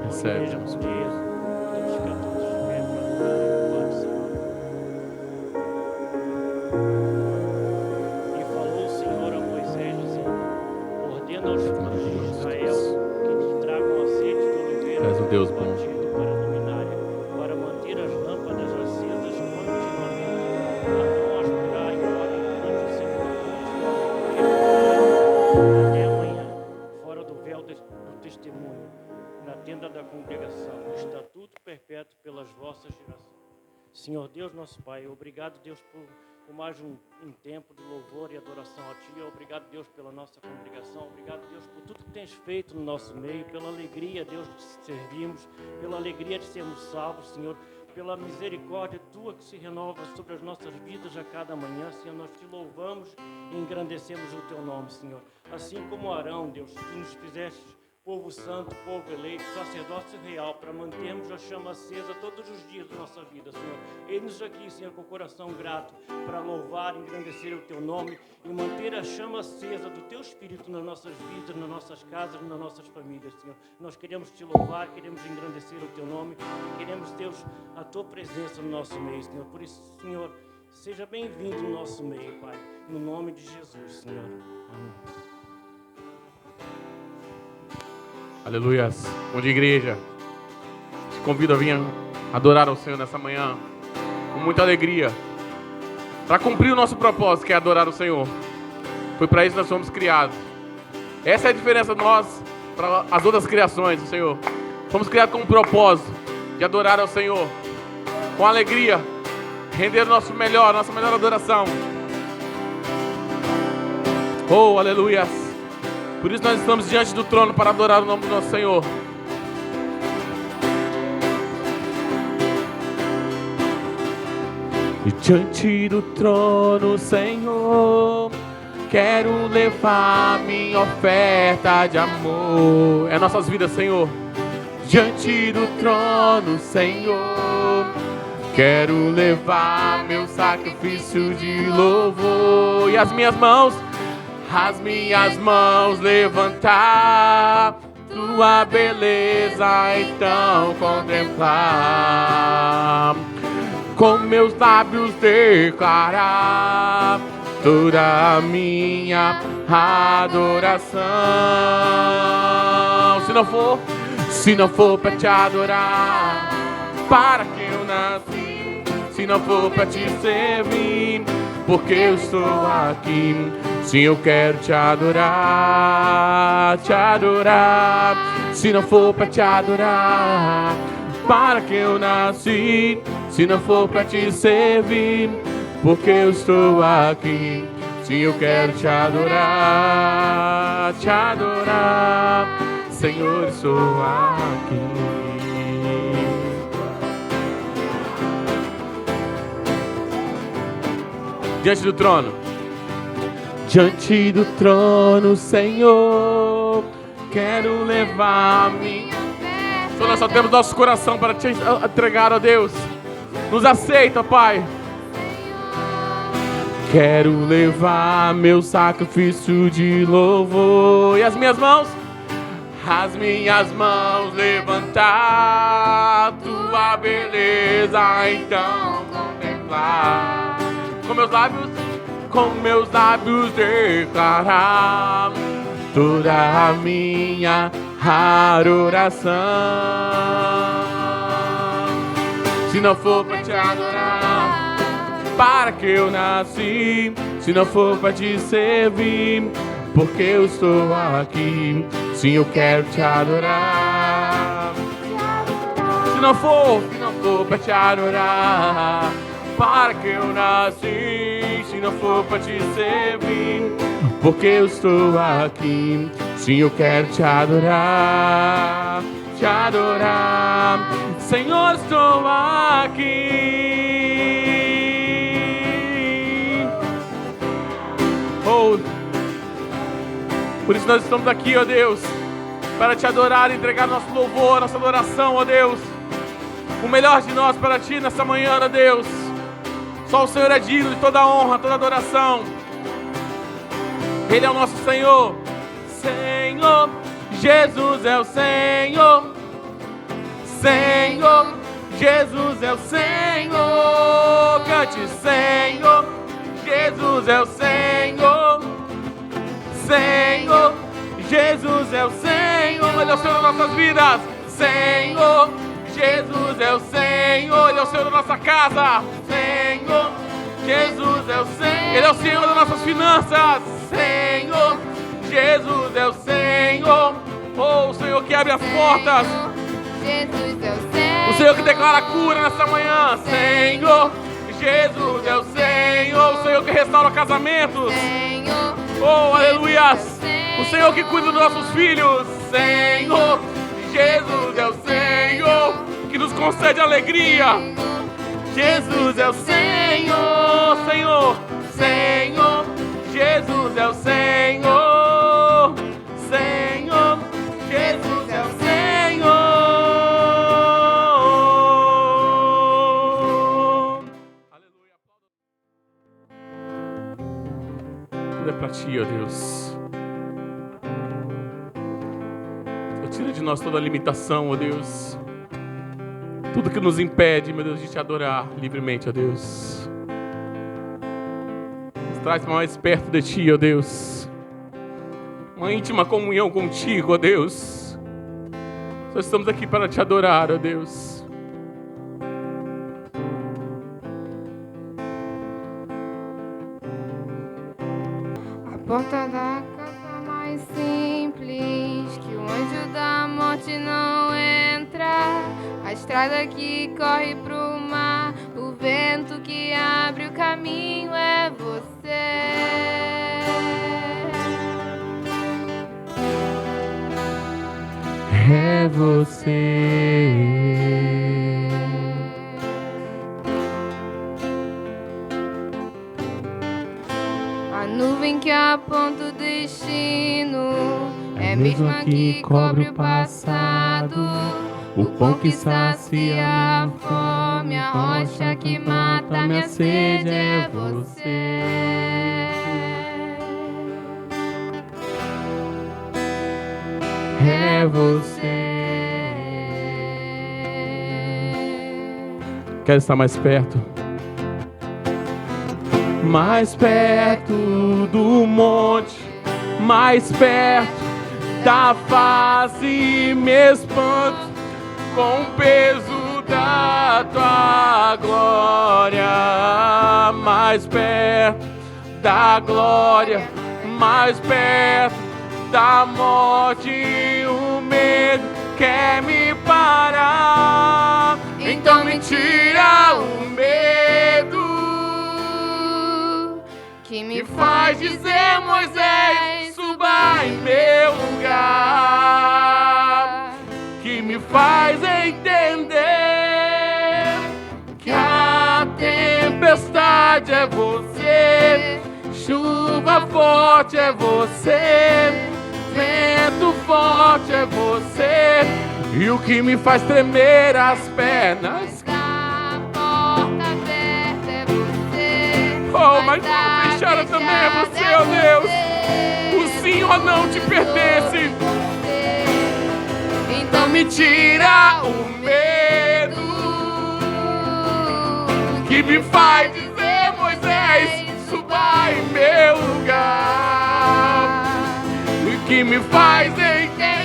Recebe. Deus bom. Para a luminária, para manter as lâmpadas acesas continuamente, para não aspirar em hora durante o sepulcro, até amanhã, fora do véu do testemunho, na tenda da congregação, estatuto perpétuo pelas vossas gerações. Senhor Deus, nosso Pai, obrigado, Deus, por mais um tempo de louvor e adoração a Ti. Obrigado, Deus, pela nossa congregação. Obrigado, Deus, por tudo que Tens feito no nosso meio, pela alegria, Deus, de Te servirmos, pela alegria de sermos salvos, Senhor, pela misericórdia Tua que se renova sobre as nossas vidas a cada manhã, Senhor. Nós Te louvamos e engrandecemos o Teu nome, Senhor. Assim como Arão, Deus, que nos fizeste povo santo, povo eleito, sacerdócio real, para mantermos a chama acesa todos os dias da nossa vida, Senhor. Eis-nos aqui, Senhor, com o coração grato, para louvar e engrandecer o Teu nome e manter a chama acesa do Teu Espírito nas nossas vidas, nas nossas casas, nas nossas famílias, Senhor. Nós queremos Te louvar, queremos engrandecer o Teu nome e queremos, Deus, a Tua presença no nosso meio, Senhor. Por isso, Senhor, seja bem-vindo no nosso meio, Pai, no nome de Jesus, Senhor. Amém. Aleluias. Bom dia, igreja. Te convido a vir adorar ao Senhor nessa manhã com muita alegria, para cumprir o nosso propósito, que é adorar o Senhor. Foi para isso que nós fomos criados. Essa é a diferença de nós para as outras criações do Senhor. Fomos criados com um propósito de adorar ao Senhor com alegria, render o nosso melhor, nossa melhor adoração. Oh, aleluias. Por isso nós estamos diante do trono para adorar o nome do nosso Senhor. E diante do trono, Senhor, quero levar minha oferta de amor. É nossas vidas, Senhor. Diante do trono, Senhor, quero levar meu sacrifício de louvor. E as minhas mãos levantar, tua beleza então contemplar, com meus lábios declarar toda a minha adoração. Se não for para te adorar, para que eu nasci? Se não for para te servir, porque eu estou aqui. Sim, eu quero te adorar, te adorar. Se não for para te adorar, para que eu nasci? Se não for para te servir, porque eu estou aqui. Sim, eu quero te adorar, te adorar. Senhor, estou aqui. Diante do trono. Diante do trono, Senhor, quero levar-me. Senhor, nós só temos nosso coração para te entregar, ó Deus. Nos aceita, Pai. Quero levar meu sacrifício de louvor. E as minhas mãos levantar, tua beleza então contemplar. Com meus lábios declarar toda a minha adoração. Se não for para te adorar, para que eu nasci? Se não for para te servir, porque eu estou aqui. Sim, eu quero te adorar. Se não for para te adorar, para que eu nasci? Se não for para te servir, porque eu estou aqui. Sim, eu quero te adorar, te adorar. Senhor, estou aqui. Oh, por isso nós estamos aqui, ó Deus, para te adorar e entregar nosso louvor, nossa adoração, ó Deus. O melhor de nós para ti nessa manhã, ó Deus. Só o Senhor é digno de toda honra, toda adoração. Ele é o nosso Senhor. Senhor, Jesus é o Senhor. Senhor, Jesus é o Senhor. Cante, Senhor, Jesus é o Senhor. Senhor, Jesus é o Senhor. Ele é o Senhor das nossas vidas. Senhor, Jesus é o Senhor. Ele é o Senhor da nossa casa. Senhor, Jesus é o Senhor. Ele é o Senhor das nossas finanças. Senhor, Jesus é o Senhor. Oh, o Senhor que abre as portas. Jesus é o Senhor. O Senhor que declara cura nesta manhã. Senhor, Jesus é o Senhor. O Senhor que restaura casamentos. Senhor, Oh, aleluias. O Senhor que cuida dos nossos filhos. Senhor, Jesus é o Senhor que nos concede alegria. Jesus é o Senhor, Senhor, Senhor. Jesus é o Senhor, Senhor. Jesus é o Senhor. Aleluia. Tudo é para ti, ó Deus. Tira de nós toda a limitação, ó Deus. Tudo que nos impede, meu Deus, de te adorar livremente, ó Deus. Nos traz mais perto de ti, ó Deus. Uma íntima comunhão contigo, ó Deus. Nós estamos aqui para te adorar, ó Deus. a porta da casa mais simples, que o anjo da morte não entra. A estrada que corre pro mar, o vento que abre o caminho é você. É você. A nuvem que aponta o destino é a mesma que cobre o passado. O pão que sacia a fome, a rocha que mata a minha sede é você. É você. Quero estar mais perto. Mais perto do monte, mais perto da face, me espanto com o peso da tua glória. Mais perto da glória, mais perto da morte, o medo quer me parar. Então me tira o medo Que me faz dizer, Moisés, suba em meu lugar. Que me faz entender que a tempestade é você, chuva forte é você, vento forte é você, e o que me faz tremer as pernas. A porta aberta é você. Oh, mas a fechada também é você, ó Deus. O sim ou não te pertence. Então me tira o medo que me faz dizer, Moisés, suba em meu lugar. E que me faz entender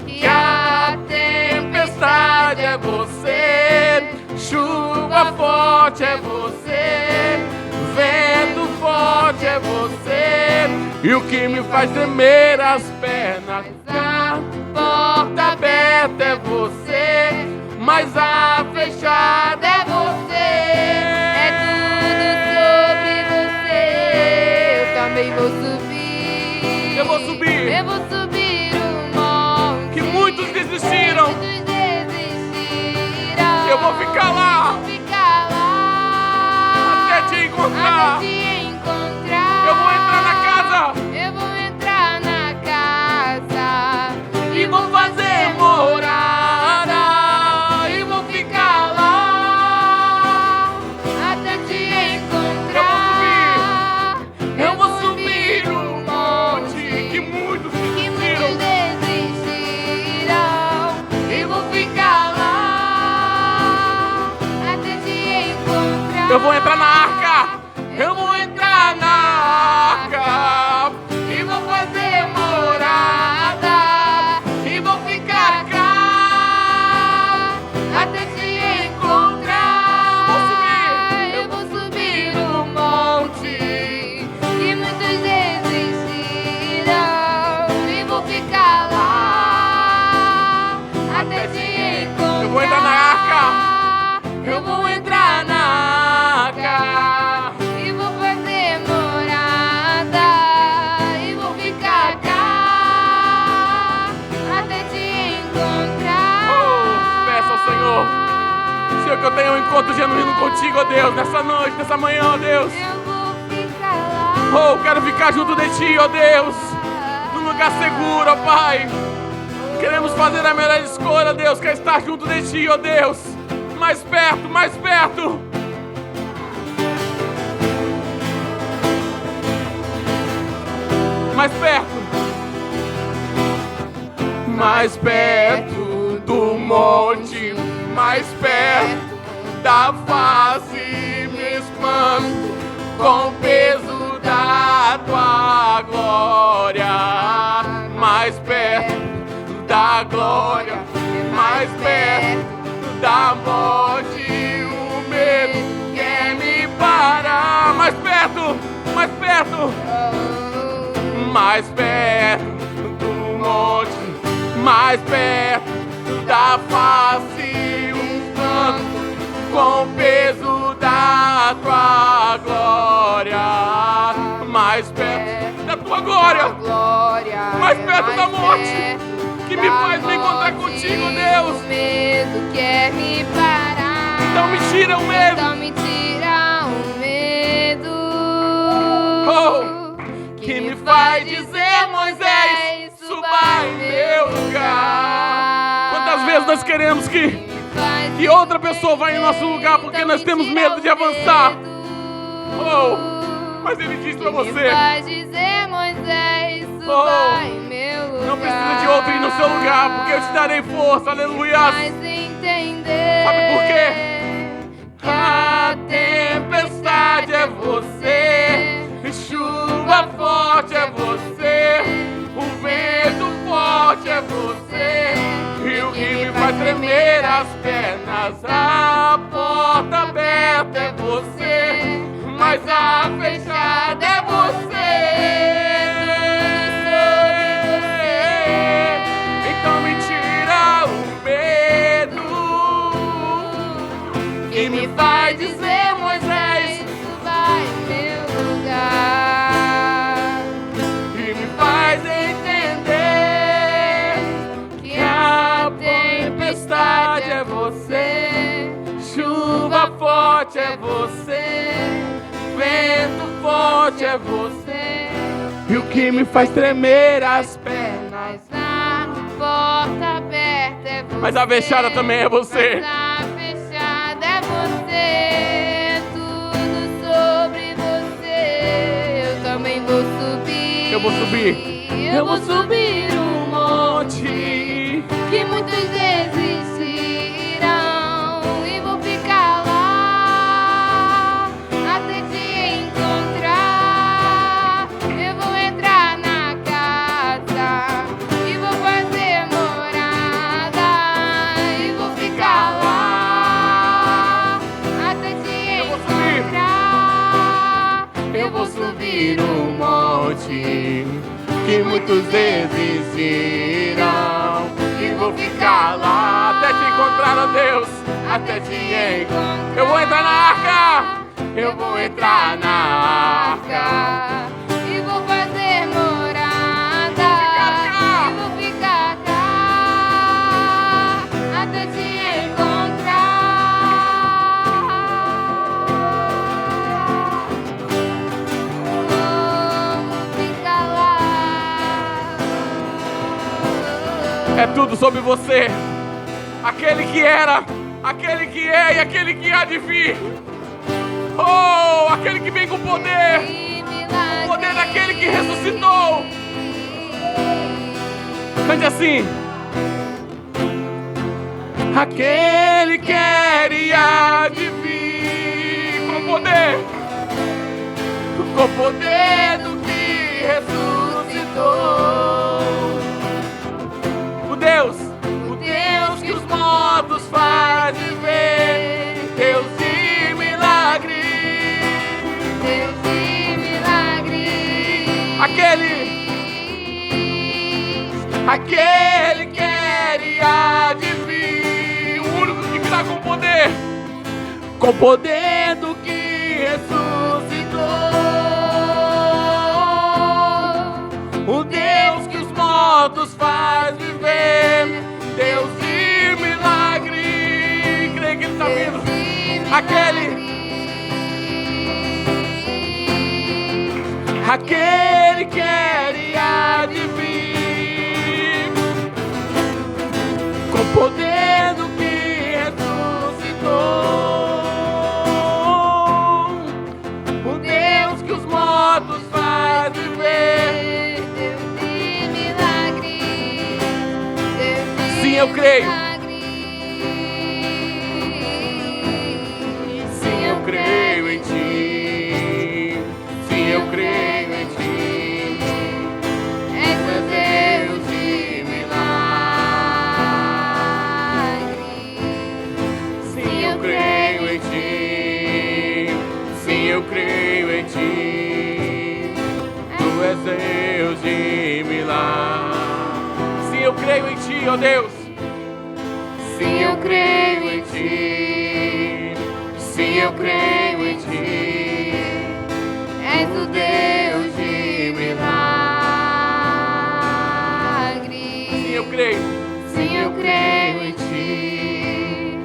que a tempestade é você, chuva forte é você, vento forte é você, e o que me faz tremer as pernas. A porta aberta é você, mas a fechada é você. É tudo sobre você. Eu também vou subir. Eu vou subir. Eu vou subir o monte Que muitos desistiram. Muitos desistiram. Eu vou ficar lá Vou ficar lá até te encontrar. até te encontrar. Eu vou entrar na casa Eu vou entrar na casa e vou fazer morada e vou ficar lá até te encontrar. Eu vou subir o monte que muitos Que desistiram. muitos desistiram. E vou entrar na arca. Eu vou entrar na arca e vou fazer morada e vou ficar cá até te encontrar. Eu vou subir o monte que muitos desistiram e vou ficar lá até te encontrar. Eu vou entrar na arca. Eu vou entrar na arca e vou fazer morada e vou ficar cá até te encontrar. Peça ao Senhor, Senhor, que eu tenha um encontro genuíno contigo, ó Deus, nessa noite, nessa manhã, ó Deus. Eu vou ficar lá. Quero ficar junto de Ti, ó Deus, num lugar seguro, ó Pai. Queremos fazer a melhor escolha, Deus, que é estar junto de Ti, ó Deus. Mais perto, mais perto. Mais perto. Mais perto do monte, mais perto da face, me espanto com o peso da Tua glória. Mais perto da glória, mais perto da morte, o medo quer me parar. Mais perto, mais perto. Mais perto do monte, mais perto da face, um canto com o peso da Tua glória. Mais perto da Tua glória, mais perto da morte, que me faz me encontrar contigo, Deus. O medo quer me parar. Então me tira o medo. Então me tira o medo. Que me faz dizer, Moisés, suba em meu lugar. Quantas vezes nós queremos que outra pessoa vá em nosso lugar porque nós temos medo de avançar. Mas Ele diz para você, me faz dizer, Moisés, suba em meu lugar. não precisa de outro ir no seu lugar, porque eu te darei força, aleluia. Mas entender, sabe por quê? A tempestade é você, chuva forte é você, o vento forte é você, e o que me faz tremer as pernas. A porta aberta é você, mas a fechada é você. Então me tira o medo e me faz dizer, Moisés, suba em meu lugar. e me faz entender que a tempestade é você, chuva forte é você, vento forte é você, e o que me faz tremer as pernas. Mas a porta aberta é você. Mas a fechada também é você. Mas a fechada é você. Tudo sobre você. Eu também vou subir. Eu vou subir. Eu vou subir um monte que muitos desistirão e vou ficar lá até te encontrar. Eu vou entrar na casa e vou fazer morada e vou ficar lá até te encontrar. eu vou subir um monte que muitos desistirão e vou ficar lá até te encontrar, ó Deus, até te encontrar. Eu vou entrar na arca, eu vou entrar na arca e vou fazer morada e vou ficar cá até te encontrar. Vou ficar lá. É tudo sobre você, aquele que era, aquele que é e aquele que há de vir. Oh, aquele que vem com poder, o poder daquele que ressuscitou. Cante assim. Aquele que era e há de vir com poder. Com o poder do que ressuscitou. O Deus que os mortos faz viver. Deus de milagres. Deus de milagres. Aquele que era e há de vir. O único que virá com poder. Com poder do que ressuscitou. O Deus que os mortos faz viver. Deus de milagre. Creio que Ele está vindo. Aquele que era e há de vir. Com poder do que ressuscitou. O Deus que os mortos faz viver. Deus de milagres. Deus de Sim, eu creio. milagres. Sim, eu creio em Ti. Sim, eu creio em Ti. És o Deus de milagres. Sim, eu creio em Ti. Sim, eu creio em Ti. Tu és Deus de milagres. Sim, eu creio em Ti, ó Deus. Sim, eu creio em Ti. Sim, eu creio em Ti. És o Deus de milagres. Sim, eu creio. Sim, eu creio em Ti.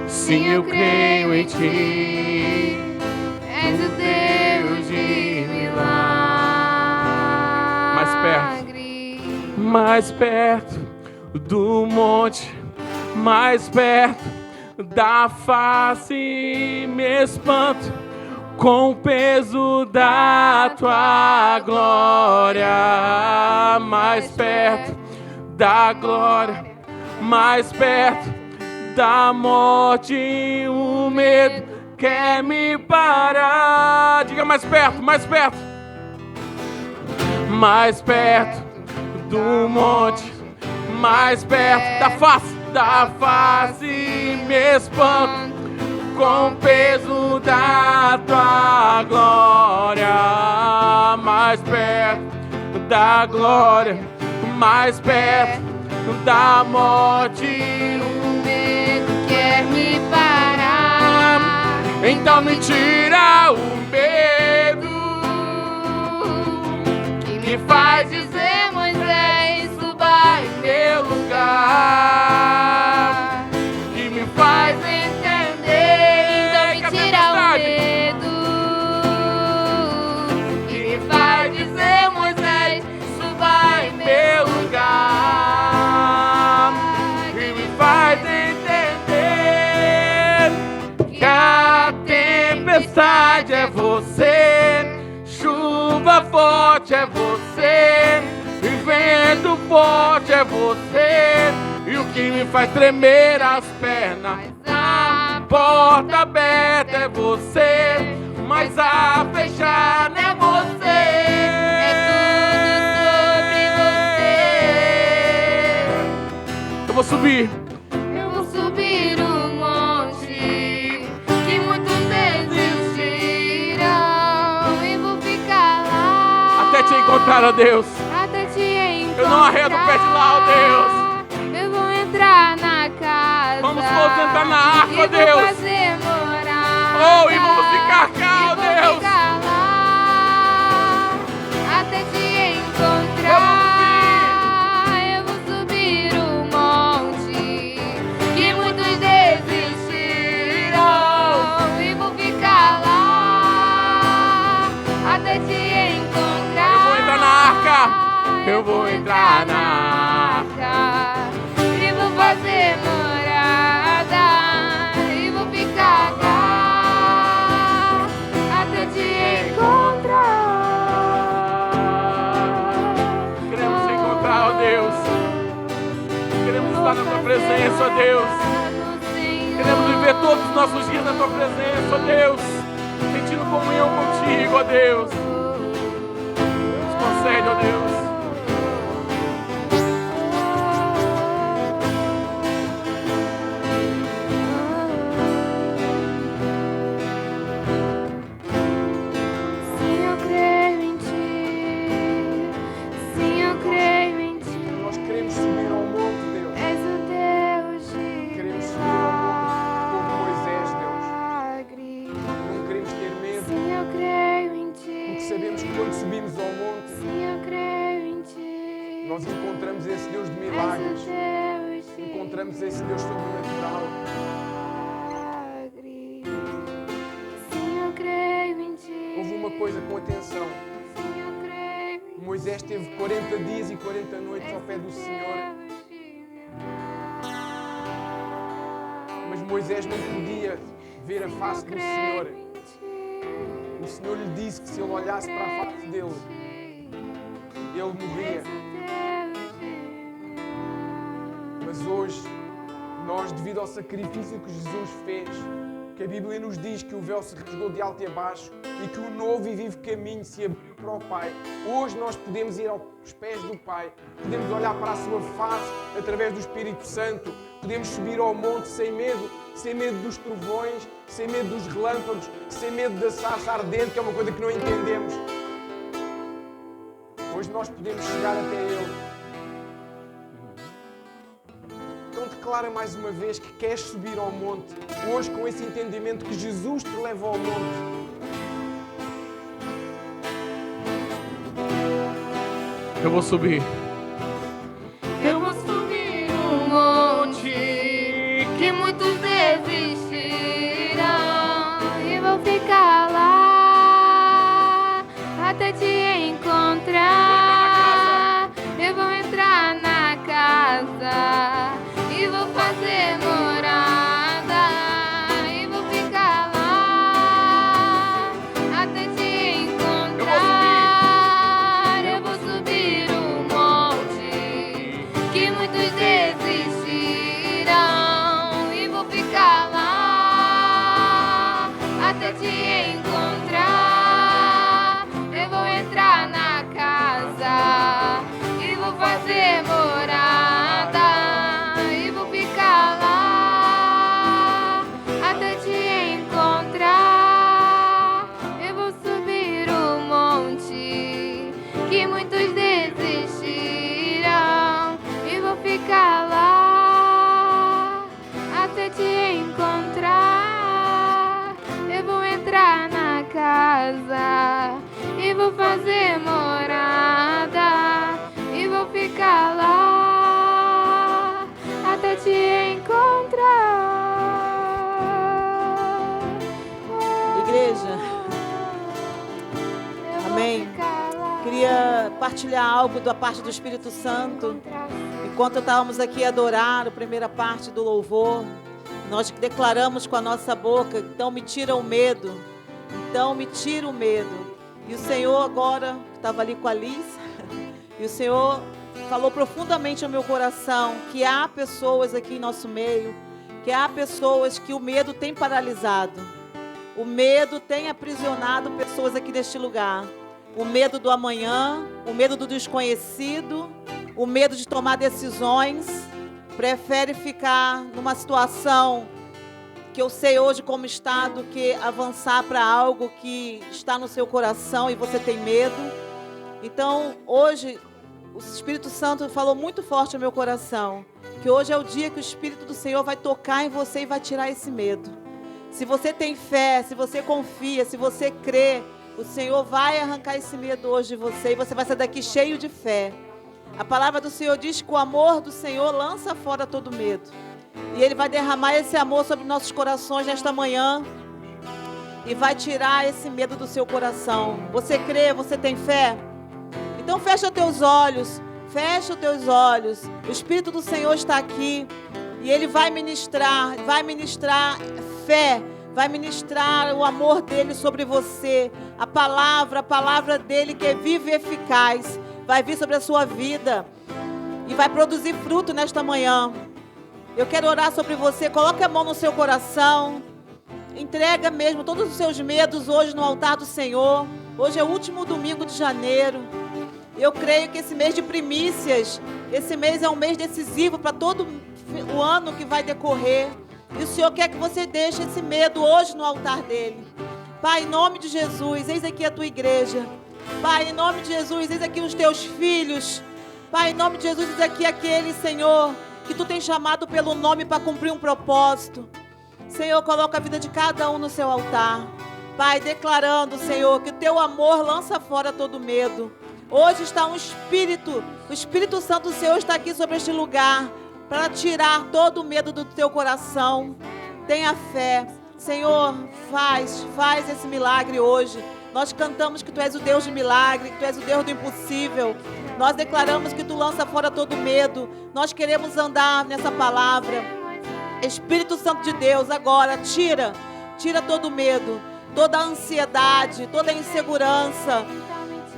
Sim, eu creio em Ti. És o Deus de milagres. Mais perto do monte, mais perto da face, me espanto com o peso da Tua glória. Mais perto da glória, mais perto da morte, o medo quer me parar. Diga mais perto, mais perto. Mais perto do monte, mais perto da face, me espanto com o peso da Tua glória. Mais perto da glória, mais perto da morte, O medo quer me parar. então me tira o medo que faz dizer: Moisés, suba em meu lugar, que me faz entender. Então me tira o medo Que me faz dizer: Moisés, suba em meu lugar, que me faz entender que a tempestade é você, chuva forte é você, e vento forte é você, e o que me faz tremer as pernas. A porta aberta é você, mas a fechar é você. Eu vou subir. Eu vou subir o monte que muitos desistirão e vou ficar lá Até te encontrar, ó Deus. até te encontrar. Eu não arredo o pé de lá, ó Deus. Eu vou entrar na casa. Vamos todos entrar na arca, ó e Deus. vou fazer morada. Oh, e vamos ficar cá, ó e vou Deus. ficar lá até te encontrar. Eu vou subir o monte que muitos desistirão e vou ficar lá até te encontrar. Eu vou entrar na arca. Eu vou entrar na arca e vou fazer morada e vou ficar lá até te encontrar. Queremos te encontrar, ó Deus. Queremos estar na Tua presença, ó Deus. Queremos viver todos os nossos dias na Tua presença, ó Deus. sentindo comunhão contigo, ó Deus. Nos concede, ó Deus. Nós encontramos esse Deus de milagres, encontramos esse Deus sobrenatural. Houve uma coisa com atenção. Moisés teve 40 dias e 40 noites ao pé do Senhor. Mas Moisés não podia ver a face do Senhor. O Senhor lhe disse que se ele olhasse para a face dele, ele morria. Mas hoje, nós, devido ao sacrifício que Jesus fez, que a Bíblia nos diz que o véu se rasgou de alto e abaixo e que o novo e vivo caminho se abriu para o Pai, hoje nós podemos ir aos pés do Pai, podemos olhar para a sua face através do Espírito Santo, podemos subir ao monte sem medo dos trovões, sem medo dos relâmpagos, sem medo da sarça ardente, que é uma coisa que não entendemos. Hoje nós podemos chegar até Ele. Então declara mais uma vez que queres subir ao monte, hoje com esse entendimento que Jesus te leva ao monte. Eu vou subir. Eu vou subir um monte que muitos desistirão e vou ficar lá até te encontrar. Eu vou entrar na casa e vou fazer morada e vou ficar lá até te encontrar. Eu vou subir um monte que muitos desistirão e vou ficar lá até te encontrar. Eu vou entrar na casa e vou fazer morada e vou ficar lá até te encontrar. Eu vou subir o monte que muitos desistirão e vou ficar lá até te encontrar. Eu vou entrar na casa e vou fazer morada e vou ficar lá até te encontrar. Igreja, amém. Queria partilhar algo da parte do Espírito Santo. Enquanto estávamos aqui a adorar a primeira parte do louvor, nós declaramos com a nossa boca: então me tira o medo, então me tira o medo. E o Senhor agora, que estava ali com a Liz, e o Senhor falou profundamente ao meu coração que há pessoas aqui em nosso meio, que há pessoas que o medo tem paralisado. O medo tem aprisionado pessoas aqui neste lugar. O medo do amanhã, o medo do desconhecido, o medo de tomar decisões. Prefere ficar numa situação que eu sei hoje como está, do que avançar para algo que está no seu coração e você tem medo. Então, hoje, o Espírito Santo falou muito forte no meu coração, que hoje é o dia que o Espírito do Senhor vai tocar em você e vai tirar esse medo. Se você tem fé, se você confia, se você crê, o Senhor vai arrancar esse medo hoje de você e você vai sair daqui cheio de fé. A palavra do Senhor diz que o amor do Senhor lança fora todo medo. E Ele vai derramar esse amor sobre nossos corações nesta manhã e vai tirar esse medo do seu coração. Você crê? Você tem fé? Então fecha teus olhos, fecha os teus olhos. O Espírito do Senhor está aqui e Ele vai ministrar fé, vai ministrar o amor dEle sobre você. A palavra dEle que é viva e eficaz, vai vir sobre a sua vida e vai produzir fruto nesta manhã. Eu quero orar sobre você. Coloque a mão no seu coração Entrega mesmo todos os seus medos hoje no altar do Senhor. Hoje é o último domingo de janeiro. Eu creio que esse mês de primícias, esse mês é um mês decisivo para todo o ano que vai decorrer. E o Senhor quer que você deixe esse medo hoje no altar dele. Pai, em nome de Jesus, eis aqui a tua igreja. Pai, em nome de Jesus, eis aqui os teus filhos. Pai, em nome de Jesus, eis aqui aquele, Senhor, que tu tens chamado pelo nome para cumprir um propósito. Senhor, coloca a vida de cada um no seu altar. Pai, declarando, Senhor, que o teu amor lança fora todo medo. Hoje está um Espírito, o Espírito Santo do Senhor está aqui sobre este lugar para tirar todo o medo do teu coração. Tenha fé. Senhor, faz esse milagre hoje. Nós cantamos que tu és o Deus de milagre, que tu és o Deus do impossível. Nós declaramos que tu lança fora todo medo. Nós queremos andar nessa palavra. Espírito Santo de Deus, agora tira todo medo, toda a ansiedade, toda a insegurança.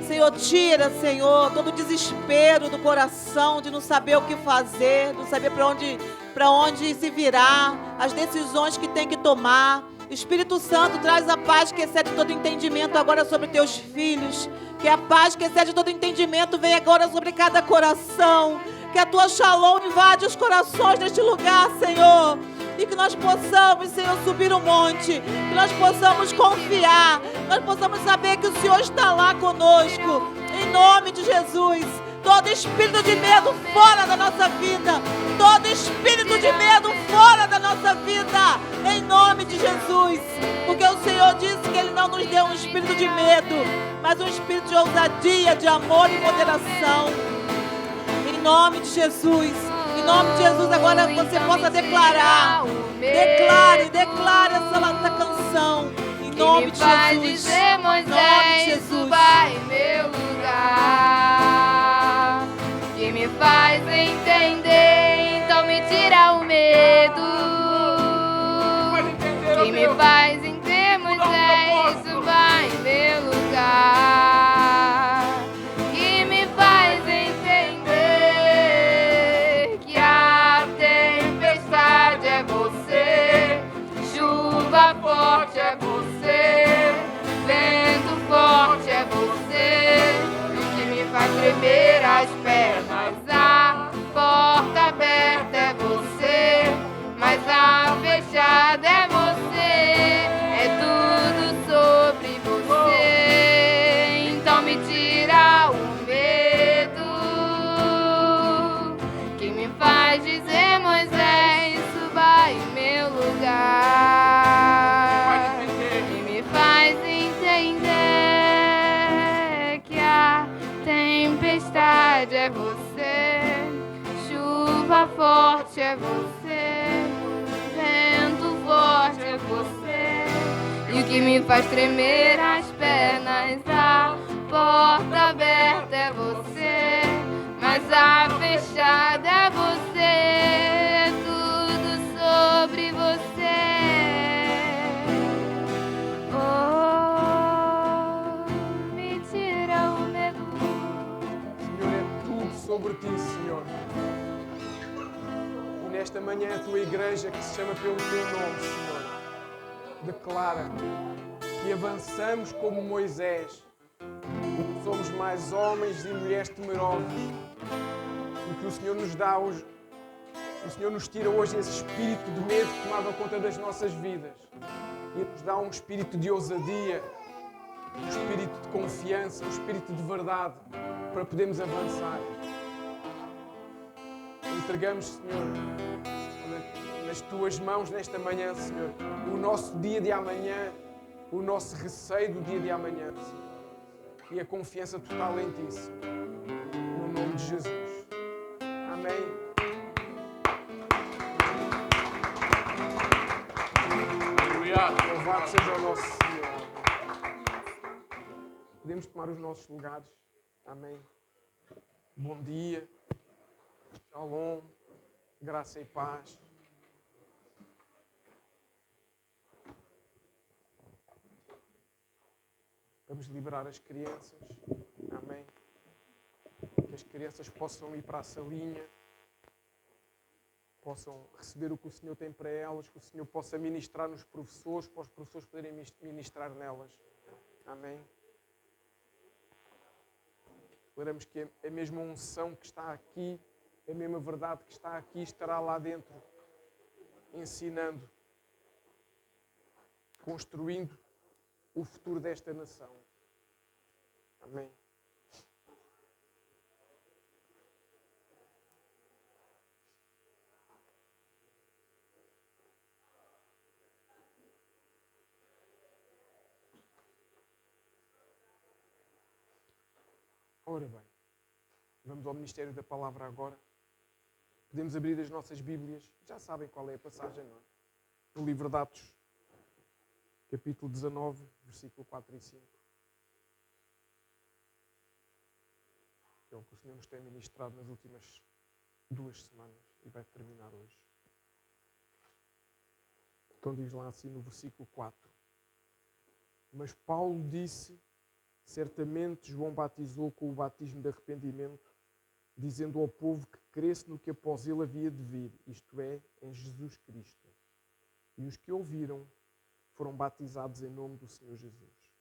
Senhor, tira, Senhor, todo o desespero do coração de não saber o que fazer, não saber para onde se virar, as decisões que tem que tomar. Espírito Santo, traz a paz que excede todo entendimento agora sobre teus filhos. Que a paz que excede todo entendimento venha agora sobre cada coração. Que a tua shalom invade os corações deste lugar, Senhor. E que nós possamos, Senhor, subir o monte. Que nós possamos confiar. Nós possamos saber que o Senhor está lá conosco. Em nome de Jesus. Todo espírito de medo fora da nossa vida. Todo espírito de medo fora da nossa vida. Em nome de Jesus. Porque o Senhor disse que Ele não nos deu um espírito de medo, mas um espírito de ousadia, de amor e moderação. Em nome de Jesus. Em nome de Jesus, agora você possa declarar. Declare essa canção. Em nome de Jesus. Dizer, Moisés, suba em meu lugar. Que me faz entender, então me tira o medo. Que me faz entender, Moisés, suba em meu lugar. Que me faz entender que a tempestade é você, chuva forte é você, vento forte é você. O que me faz tremer as pernas, a porta aberta é você, mas a fechada é você. É tudo sobre você, então me tira o medo. Que me faz dizer, Moisés, suba em meu lugar. Que me faz entender que a tempestade é você, chuva forte é você, vento forte é você. E o que me faz tremer as pernas, a porta aberta é você, mas a fechada é você. É tudo sobre você. Oh, me tira o medo. Senhor, é tudo sobre ti, Senhor. E nesta manhã a tua igreja, que se chama pelo teu nome, Senhor, declara que avançamos como Moisés. Somos mais homens e mulheres temerosos. Porque o Senhor nos dá hoje, o Senhor nos tira hoje esse espírito de medo que tomava conta das nossas vidas. E nos dá um espírito de ousadia, um espírito de confiança, um espírito de verdade para podermos avançar. Entregamos, Senhor, nas tuas mãos nesta manhã, Senhor, o nosso dia de amanhã, o nosso receio do dia de amanhã, Senhor, e a confiança total em ti, Senhor, no nome de Jesus. Amém. Louvado seja o nosso Senhor. Podemos tomar os nossos lugares. Amém. Bom dia. Shalom. Graça e paz. Vamos liberar as crianças. Amém. Que as crianças possam ir para a salinha. possam receber o que o Senhor tem para elas, que o Senhor possa ministrar nos professores, para os professores poderem ministrar nelas. Amém. Declaramos que a mesma unção que está aqui, a mesma verdade que está aqui, estará lá dentro, ensinando, construindo o futuro desta nação. Amém. Ora bem, vamos ao Ministério da Palavra agora. Podemos abrir as nossas Bíblias. Já sabem qual é a passagem, não é? No livro de Atos, capítulo 19, versículo 4 e 5. É o que o Senhor nos tem ministrado nas últimas 2 semanas e vai terminar hoje. Então diz lá assim no versículo 4. Mas Paulo disse: certamente João batizou com o batismo de arrependimento, dizendo ao povo que cresce no que após ele havia de vir, isto é, em Jesus Cristo. E os que ouviram foram batizados em nome do Senhor Jesus.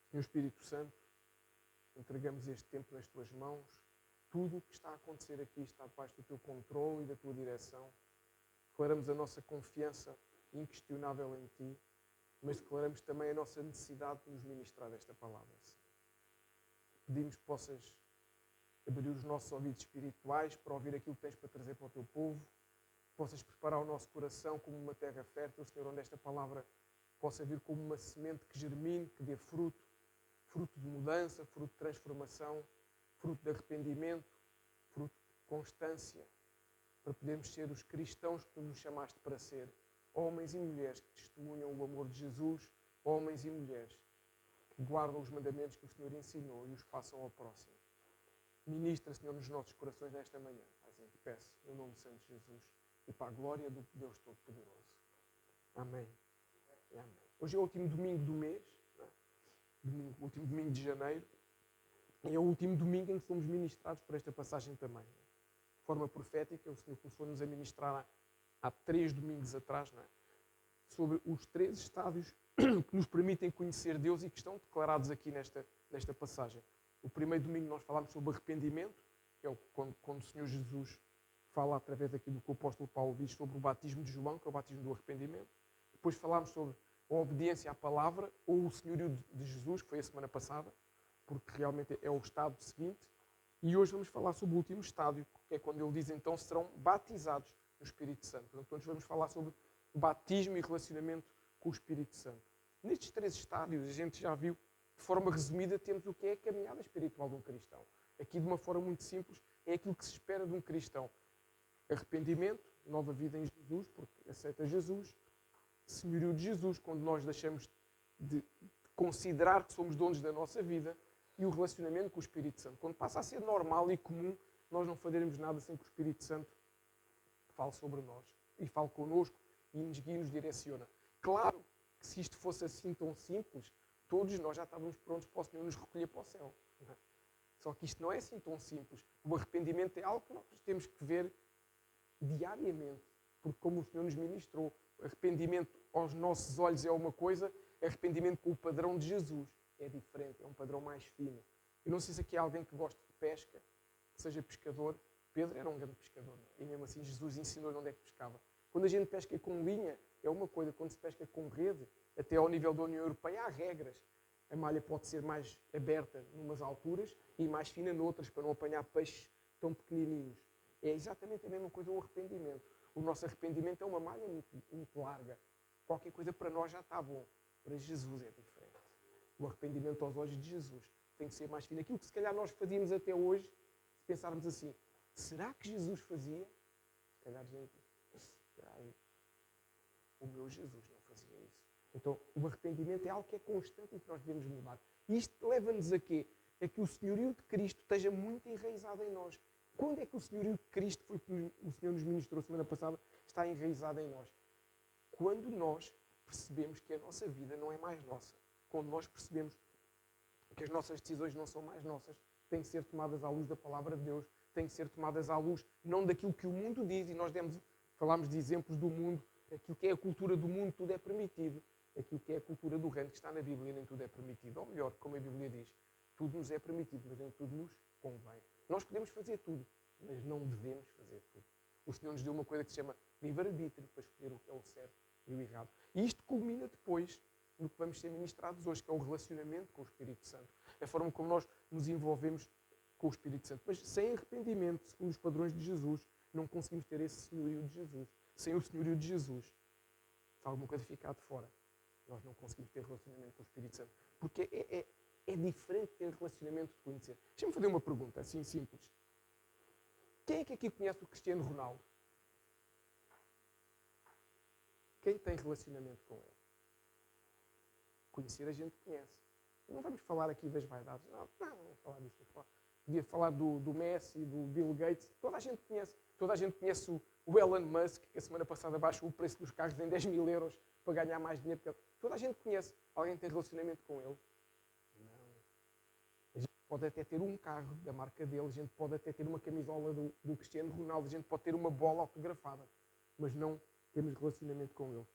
Senhor Espírito Santo, entregamos este tempo nas tuas mãos. Tudo o que está a acontecer aqui está debaixo do teu controle e da tua direção. Declaramos a nossa confiança inquestionável em ti, mas declaramos também a nossa necessidade de nos ministrar esta palavra. Pedimos que possas abrir os nossos ouvidos espirituais para ouvir aquilo que tens para trazer para o teu povo, que possas preparar o nosso coração como uma terra fértil, Senhor, onde esta palavra possa vir como uma semente que germine, que dê fruto, fruto de mudança, fruto de transformação, fruto de arrependimento, fruto de constância, para podermos ser os cristãos que tu nos chamaste para ser. Homens e mulheres que testemunham o amor de Jesus, homens e mulheres que guardam os mandamentos que o Senhor ensinou e os passam ao próximo. Ministra, Senhor, nos nossos corações nesta manhã. Assim te peço, no nome santo de Jesus e para a glória do Deus Todo-Poderoso. Amém. E amém. Hoje é o último domingo do mês, né? O último domingo de janeiro, e é o último domingo em que somos ministrados por esta passagem também. De forma profética, o Senhor começou-nos a ministrar há 3 domingos atrás, não é? Sobre os 3 estádios que nos permitem conhecer Deus e que estão declarados aqui nesta passagem. O primeiro domingo nós falámos sobre arrependimento, que é quando o Senhor Jesus fala através daquilo que o apóstolo Paulo diz sobre o batismo de João, que é o batismo do arrependimento. Depois falámos sobre a obediência à palavra ou o senhorio de Jesus, que foi a semana passada, porque realmente é o estado seguinte. E hoje vamos falar sobre o último estádio, que é quando ele diz então serão batizados no Espírito Santo. Portanto, hoje vamos falar sobre batismo e relacionamento com o Espírito Santo. Nestes 3 estádios, a gente já viu, de forma resumida, temos o que é a caminhada espiritual de um cristão. Aqui, de uma forma muito simples, é aquilo que se espera de um cristão. Arrependimento, nova vida em Jesus, porque aceita Jesus. Senhorio de Jesus, quando nós deixamos de considerar que somos donos da nossa vida. E o relacionamento com o Espírito Santo. Quando passa a ser normal e comum, nós não fazermos nada sem que o Espírito Santo fale sobre nós e fale connosco e nos guie e nos direciona. Claro que se isto fosse assim tão simples, todos nós já estávamos prontos para o Senhor nos recolher para o céu. Não é? Só que isto não é assim tão simples. O arrependimento é algo que nós temos que ver diariamente. Porque como o Senhor nos ministrou, arrependimento aos nossos olhos é uma coisa, arrependimento com o padrão de Jesus é diferente, é um padrão mais fino. Eu não sei se aqui há alguém que gosta de pesca, que seja pescador. Pedro era um grande pescador, e mesmo assim Jesus ensinou-lhe onde é que pescava. Quando a gente pesca com linha, é uma coisa. Quando se pesca com rede, até ao nível da União Europeia, há regras. A malha pode ser mais aberta numas alturas e mais fina noutras, para não apanhar peixes tão pequenininhos. É exatamente a mesma coisa o arrependimento. O nosso arrependimento é uma malha muito larga. Qualquer coisa para nós já está bom. Para Jesus é diferente. O arrependimento aos olhos de Jesus tem que ser mais fino. Aquilo que se calhar nós fazíamos até hoje, se pensarmos assim, será que Jesus fazia? Se calhar, gente, o meu Jesus não fazia isso. Então, o arrependimento é algo que é constante e que nós devemos mudar. E isto leva-nos a quê? A que o senhorio de Cristo esteja muito enraizado em nós. Quando é que o senhorio de Cristo, foi que o Senhor nos ministrou semana passada, está enraizado em nós? Quando nós percebemos que a nossa vida não é mais nossa. Quando nós percebemos que as nossas decisões não são mais nossas, têm que ser tomadas à luz da palavra de Deus, têm que ser tomadas à luz não daquilo que o mundo diz, e nós falámos de exemplos do mundo, aquilo que é a cultura do mundo, tudo é permitido. Aquilo que é a cultura do reino, que está na Bíblia, nem tudo é permitido. Ou melhor, como a Bíblia diz, tudo nos é permitido, mas nem tudo nos convém. Nós podemos fazer tudo, mas não devemos fazer tudo. O Senhor nos deu uma coisa que se chama livre-arbítrio, para escolher o que é o certo e o errado. E isto culmina depois no que vamos ser ministrados hoje, que é o relacionamento com o Espírito Santo. A forma como nós nos envolvemos com o Espírito Santo. Mas sem arrependimento, segundo os padrões de Jesus, não conseguimos ter esse senhorio de Jesus. Sem o senhorio de Jesus, se alguma coisa ficar de fora, nós não conseguimos ter relacionamento com o Espírito Santo. Porque é diferente ter relacionamento de conhecer. Deixa-me fazer uma pergunta, assim simples. Quem é que aqui conhece o Cristiano Ronaldo? Quem tem relacionamento com ele? Conhecer a gente conhece. Não vamos falar aqui das vaidades. Não vamos falar disso. Podia falar do Messi, do Bill Gates. Toda a gente conhece. Toda a gente conhece o Elon Musk, que a semana passada baixou o preço dos carros em 10 mil euros para ganhar mais dinheiro. Toda a gente conhece. Alguém tem relacionamento com ele? Não. A gente pode até ter um carro da marca dele, a gente pode até ter uma camisola do Cristiano Ronaldo, a gente pode ter uma bola autografada, mas não temos relacionamento com ele.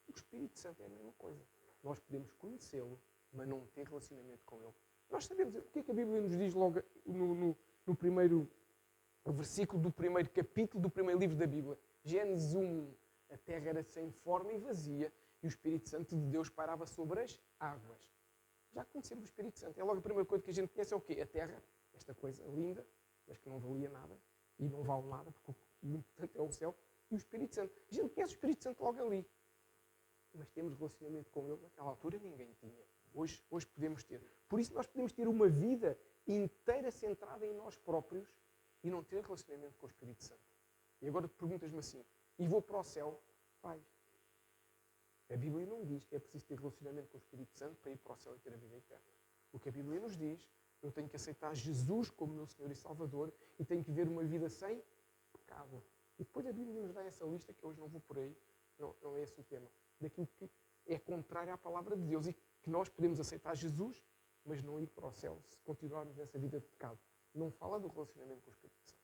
O Espírito Santo é a mesma coisa. Nós podemos conhecê-lo, mas não ter relacionamento com ele. Nós sabemos o que é que a Bíblia nos diz logo no primeiro versículo do primeiro capítulo do primeiro livro da Bíblia. Gênesis 1. A terra era sem forma e vazia e o Espírito Santo de Deus pairava sobre as águas. Já conhecemos o Espírito Santo. É logo a primeira coisa que a gente conhece é o quê? A terra, esta coisa linda, mas que não valia nada e não vale nada, porque o importante é o céu, e o Espírito Santo. A gente conhece o Espírito Santo logo ali. Mas temos relacionamento com ele, naquela altura ninguém tinha. Hoje podemos ter. Por isso nós podemos ter uma vida inteira centrada em nós próprios e não ter relacionamento com o Espírito Santo. E agora perguntas-me assim, e vou para o céu? Vais. A Bíblia não diz que é preciso ter relacionamento com o Espírito Santo para ir para o céu e ter a vida eterna. O que a Bíblia nos diz, eu tenho que aceitar Jesus como meu Senhor e Salvador e tenho que viver uma vida sem pecado. E depois a Bíblia nos dá essa lista, que hoje não vou por aí, não é esse o tema, daquilo que é contrário à palavra de Deus e que nós podemos aceitar Jesus, mas não ir para o céu se continuarmos nessa vida de pecado. Não fala do relacionamento com o Espírito Santo.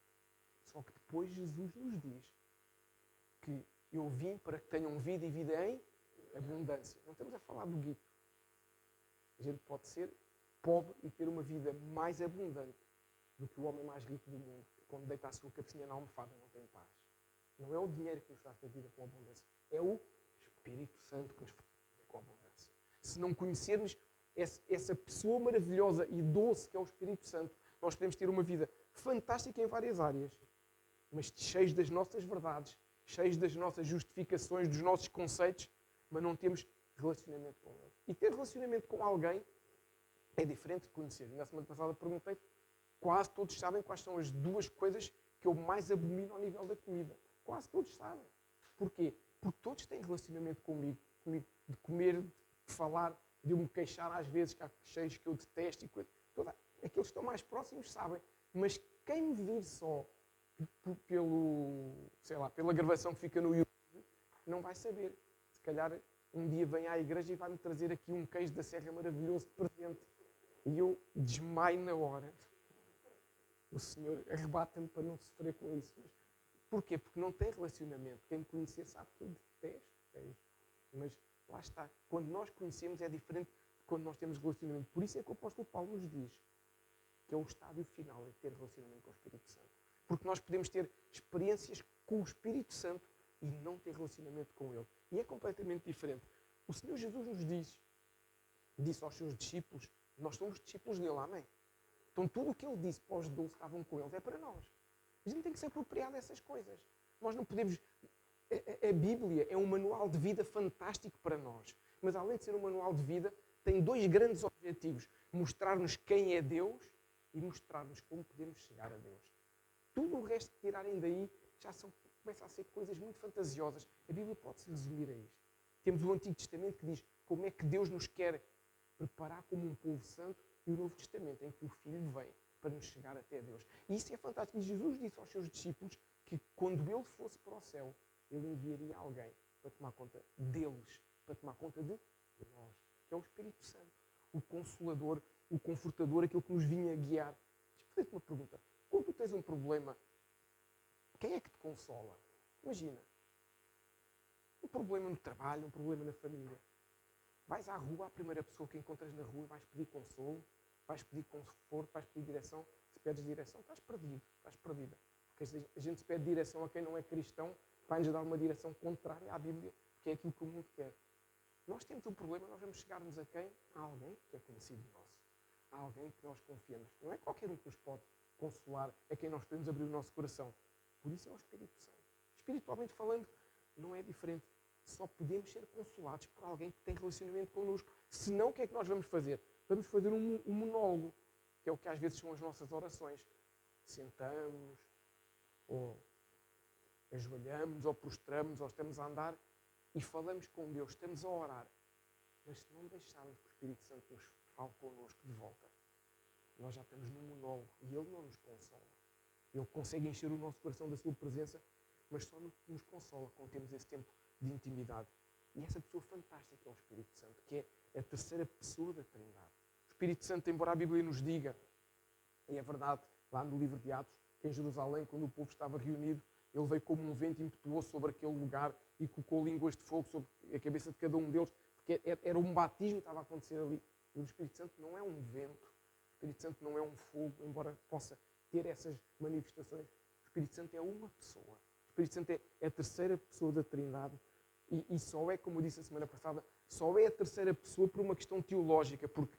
Só que depois Jesus nos diz que eu vim para que tenham vida e vida em abundância. Não estamos a falar do guito. A gente pode ser pobre e ter uma vida mais abundante do que o homem mais rico do mundo, que quando deita a sua cabecinha na almofada não tem paz. Não é o dinheiro que nos traz a vida com abundância, é o Espírito Santo que nos faz com abundância. Se não conhecermos essa pessoa maravilhosa e doce que é o Espírito Santo, nós podemos ter uma vida fantástica em várias áreas, mas cheios das nossas verdades, cheios das nossas justificações, dos nossos conceitos, mas não temos relacionamento com ele. E ter relacionamento com alguém é diferente de conhecer. Na semana passada perguntei, quase todos sabem quais são as duas coisas que eu mais abomino ao nível da comida. Quase todos sabem. Porquê? Porque todos têm relacionamento comigo de comer, de falar, de eu me queixar às vezes que há cheios que eu detesto e coisa. Aqueles que estão mais próximos sabem. Mas quem me vir só pela gravação que fica no YouTube, não vai saber. Se calhar um dia vem à igreja e vai-me trazer aqui um queijo da Serra maravilhoso de presente. E eu desmaio na hora. O Senhor arrebata-me para não sofrer com isso. Mas porquê? Porque não tem relacionamento. Quem me conhecer sabe que eu detesto queijo. Mas lá está. Quando nós conhecemos é diferente de quando nós temos relacionamento. Por isso é que o apóstolo Paulo nos diz que é o estádio final de ter relacionamento com o Espírito Santo. Porque nós podemos ter experiências com o Espírito Santo e não ter relacionamento com ele. E é completamente diferente. O Senhor Jesus nos disse aos seus discípulos, nós somos discípulos dele, amém? Então tudo o que ele disse para os 12 que estavam com eles é para nós. A gente tem que se apropriar dessas coisas. Nós não podemos... A Bíblia é um manual de vida fantástico para nós. Mas além de ser um manual de vida, tem dois grandes objetivos. Mostrar-nos quem é Deus e mostrar-nos como podemos chegar a Deus. Tudo o resto que tirarem daí começa a ser coisas muito fantasiosas. A Bíblia pode-se resumir a isto. Temos o Antigo Testamento que diz como é que Deus nos quer preparar como um povo santo e o Novo Testamento em que o Filho vem para nos chegar até Deus. E isso é fantástico. E Jesus disse aos seus discípulos que quando ele fosse para o céu, ele enviaria alguém para tomar conta deles, para tomar conta de nós, que é o Espírito Santo, o Consolador, o Confortador, aquele que nos vinha guiar fazer-te uma pergunta. Quando tu tens um problema, quem é que te consola? Imagina. Um problema no trabalho, um problema na família. Vais à rua, a primeira pessoa que encontras na rua, vais pedir consolo, vais pedir conforto, vais pedir direção. Se pedes direção, estás perdido, estás perdida. Porque a gente se pede direção a quem não é cristão, vai-nos dar uma direção contrária à Bíblia, que é aquilo que o mundo quer. Nós temos um problema, nós vamos chegar-nos a quem? A alguém que é conhecido nosso. A alguém que nós confiamos. Não é qualquer um que nos pode consolar, a quem nós podemos abrir o nosso coração. Por isso é o Espírito Santo. Espiritualmente falando, não é diferente. Só podemos ser consolados por alguém que tem relacionamento connosco. Senão, o que é que nós vamos fazer? Vamos fazer um monólogo, que é o que às vezes são as nossas orações. Sentamos, ou ajoelhamos, ou prostramos, ou estamos a andar e falamos com Deus, estamos a orar. Mas se não deixarmos que o Espírito Santo nos fale connosco de volta, nós já estamos num monólogo e Ele não nos consola. Ele consegue encher o nosso coração da sua presença, mas só nos consola quando temos esse tempo de intimidade. E essa pessoa fantástica é o Espírito Santo, que é a terceira pessoa da Trindade. O Espírito Santo, embora a Bíblia nos diga, e é verdade, lá no livro de Atos, que em Jerusalém, quando o povo estava reunido, ele veio como um vento impetuoso sobre aquele lugar e colocou línguas de fogo sobre a cabeça de cada um deles, porque era um batismo que estava a acontecer ali. E o Espírito Santo não é um vento, o Espírito Santo não é um fogo, embora possa ter essas manifestações. O Espírito Santo é uma pessoa. O Espírito Santo é a terceira pessoa da Trindade. E só é, como eu disse a semana passada, só é a terceira pessoa por uma questão teológica, porque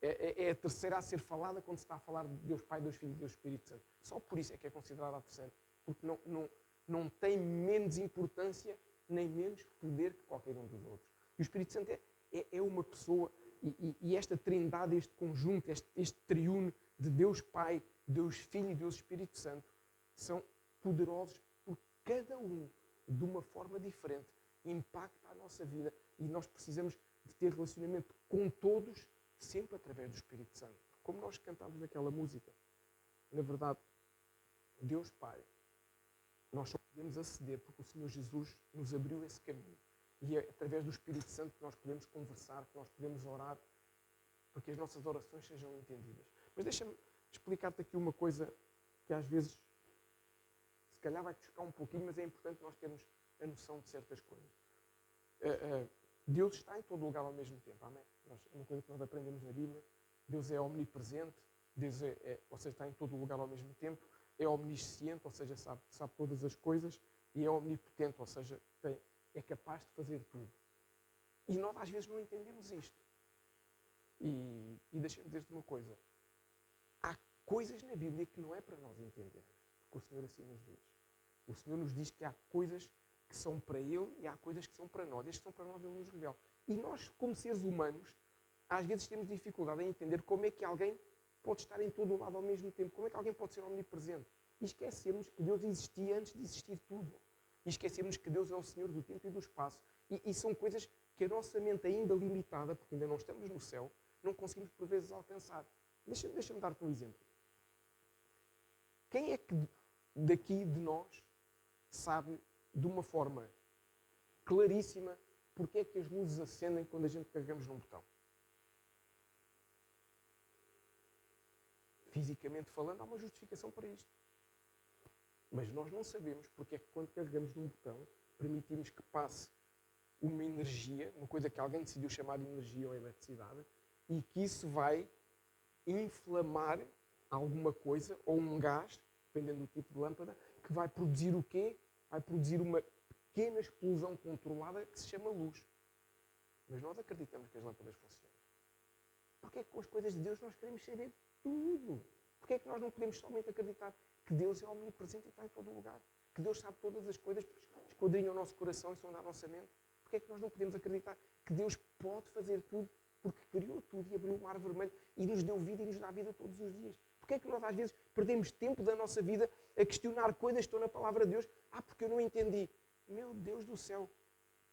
é a terceira a ser falada quando se está a falar de Deus Pai, Deus Filho e Deus Espírito Santo. Só por isso é que é considerada a terceira. Porque não tem menos importância nem menos poder que qualquer um dos outros. E o Espírito Santo é uma pessoa, e esta trindade, este conjunto, este triuno de Deus Pai, Deus Filho e Deus Espírito Santo, são poderosos por cada um, de uma forma diferente, impacta a nossa vida, e nós precisamos de ter relacionamento com todos, sempre através do Espírito Santo. Como nós cantámos naquela música, na verdade, Deus Pai, nós só podemos aceder porque o Senhor Jesus nos abriu esse caminho. E é através do Espírito Santo que nós podemos conversar, que nós podemos orar, para que as nossas orações sejam entendidas. Mas deixa-me explicar-te aqui uma coisa que às vezes, se calhar vai chocar um pouquinho, mas é importante nós termos a noção de certas coisas. Deus está em todo lugar ao mesmo tempo, amém? É uma coisa que nós aprendemos na Bíblia. Deus é omnipresente, Deus ou seja, está em todo lugar ao mesmo tempo. É omnisciente, ou seja, sabe todas as coisas, e é omnipotente, ou seja, é capaz de fazer tudo. E nós às vezes não entendemos isto. E deixa-me dizer-te uma coisa. Há coisas na Bíblia que não é para nós entendermos, porque o Senhor assim nos diz. O Senhor nos diz que há coisas que são para Ele e há coisas que são para nós. As que são para nós, Ele nos revela. E nós, como seres humanos, às vezes temos dificuldade em entender como é que alguém pode estar em todo o lado ao mesmo tempo. Como é que alguém pode ser omnipresente? E esquecermos que Deus existia antes de existir tudo. E esquecermos que Deus é o Senhor do tempo e do espaço. E são coisas que a nossa mente, ainda limitada, porque ainda não estamos no céu, não conseguimos por vezes alcançar. Deixa-me dar-te um exemplo. Quem é que daqui de nós sabe de uma forma claríssima porque é que as luzes acendem quando a gente carregamos num botão? Fisicamente falando, há uma justificação para isto. Mas nós não sabemos porque é que quando carregamos num botão, permitimos que passe uma energia, uma coisa que alguém decidiu chamar de energia ou eletricidade, e que isso vai inflamar alguma coisa, ou um gás, dependendo do tipo de lâmpada, que vai produzir o quê? Vai produzir uma pequena explosão controlada que se chama luz. Mas nós acreditamos que as lâmpadas funcionam. Porque é que com as coisas de Deus nós queremos saber tudo? Porque é que nós não podemos somente acreditar que Deus é omnipresente e está em todo lugar? Que Deus sabe todas as coisas, esquadrinha o nosso coração e sonda a nossa mente? Porque é que nós não podemos acreditar que Deus pode fazer tudo porque criou tudo e abriu o mar vermelho e nos deu vida e nos dá vida todos os dias? Porque é que nós às vezes perdemos tempo da nossa vida a questionar coisas que estão na palavra de Deus? Porque eu não entendi. Meu Deus do céu,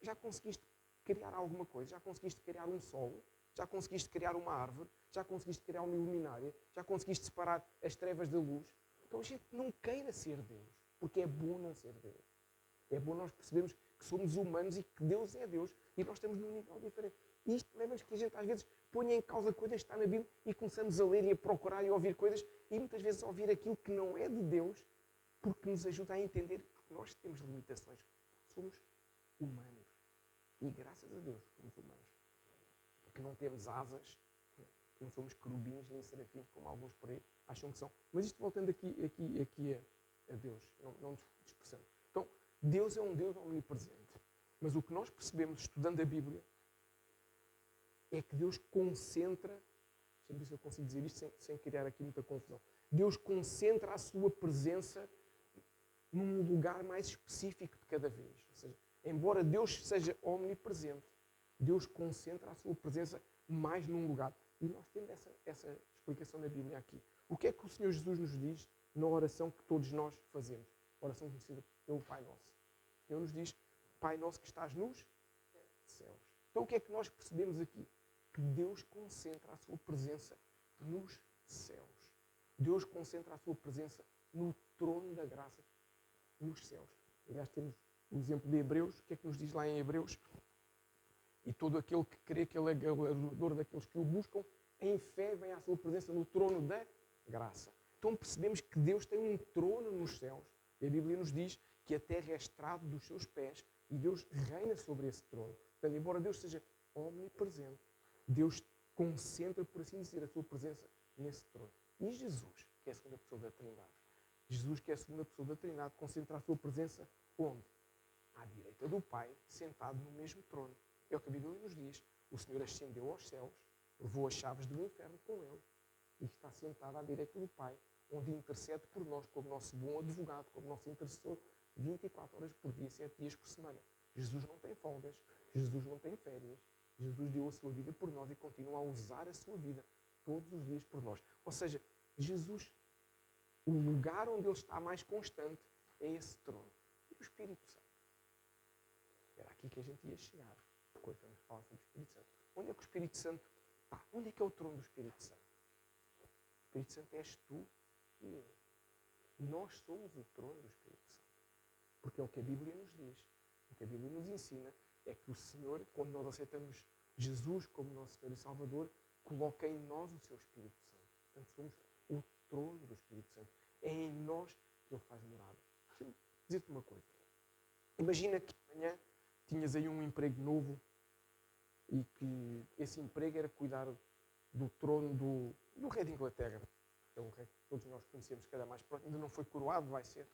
já conseguiste criar alguma coisa? Já conseguiste criar um sol? Já conseguiste criar uma árvore? Já conseguiste criar uma luminária? Já conseguiste separar as trevas da luz? Então a gente não queira ser Deus, porque é bom não ser Deus. É bom nós percebermos que somos humanos e que Deus é Deus e nós estamos num nível diferente. E isto leva-nos que a gente às vezes ponha em causa coisas que está na Bíblia e começamos a ler e a procurar e a ouvir coisas e muitas vezes a ouvir aquilo que não é de Deus, porque nos ajuda a entender que nós temos limitações. Somos humanos. E graças a Deus somos humanos. Porque não temos asas, não somos querubins nem serafins, como alguns por aí acham que são. Mas isto voltando aqui a Deus, não nos dispersando. Então, Deus é um Deus omnipresente. Mas o que nós percebemos estudando a Bíblia é que Deus concentra, deixa-me ver se eu consigo dizer isto sem criar aqui muita confusão. Deus concentra a sua presença num lugar mais específico de cada vez. Ou seja, embora Deus seja omnipresente, Deus concentra a sua presença mais num lugar. E nós temos essa explicação da Bíblia aqui. O que é que o Senhor Jesus nos diz na oração que todos nós fazemos? A oração conhecida pelo Pai Nosso. Ele nos diz, Pai Nosso que estás nos céus. Então o que é que nós percebemos aqui? Que Deus concentra a sua presença nos céus. Deus concentra a sua presença no trono da graça nos céus. Aliás, temos o exemplo de Hebreus. O que é que nos diz lá em Hebreus? E todo aquele que crê que Ele é galardoador daqueles que o buscam, em fé vem à sua presença no trono da graça. Então percebemos que Deus tem um trono nos céus. E a Bíblia nos diz que a terra é estrado dos seus pés e Deus reina sobre esse trono. Portanto, embora Deus seja omnipresente, Deus concentra, por assim dizer, a sua presença nesse trono. E Jesus, que é a segunda pessoa da Trindade, Jesus, que é a segunda pessoa da Trindade, concentra a sua presença onde? À direita do Pai, sentado no mesmo trono. É o que a Bíblia nos diz. O Senhor ascendeu aos céus, levou as chaves do inferno com Ele e está sentado à direita do Pai, onde intercede por nós como nosso bom advogado, como nosso intercessor, 24 horas por dia, 7 dias por semana. Jesus não tem folgas, Jesus não tem férias. Jesus deu a sua vida por nós e continua a usar a sua vida todos os dias por nós. Ou seja, Jesus, o lugar onde Ele está mais constante é esse trono. E o Espírito Santo? Era aqui que a gente ia chegar. Depois vamos falar sobre o Espírito Santo. Onde é que o Espírito Santo está? Onde é que é o trono do Espírito Santo? O Espírito Santo és tu e eu. Nós somos o trono do Espírito Santo. Porque é o que a Bíblia nos diz. O que a Bíblia nos ensina é que o Senhor, quando nós aceitamos Jesus como nosso Senhor e Salvador, coloca em nós o seu Espírito Santo. Portanto, somos o trono do Espírito Santo. É em nós que Ele faz morada. Deixa-me dizer-te uma coisa. Imagina que amanhã tinhas aí um emprego novo e que esse emprego era cuidar do trono do rei de Inglaterra. É um rei que todos nós conhecemos, cada mais próximo. Ainda não foi coroado, vai ser.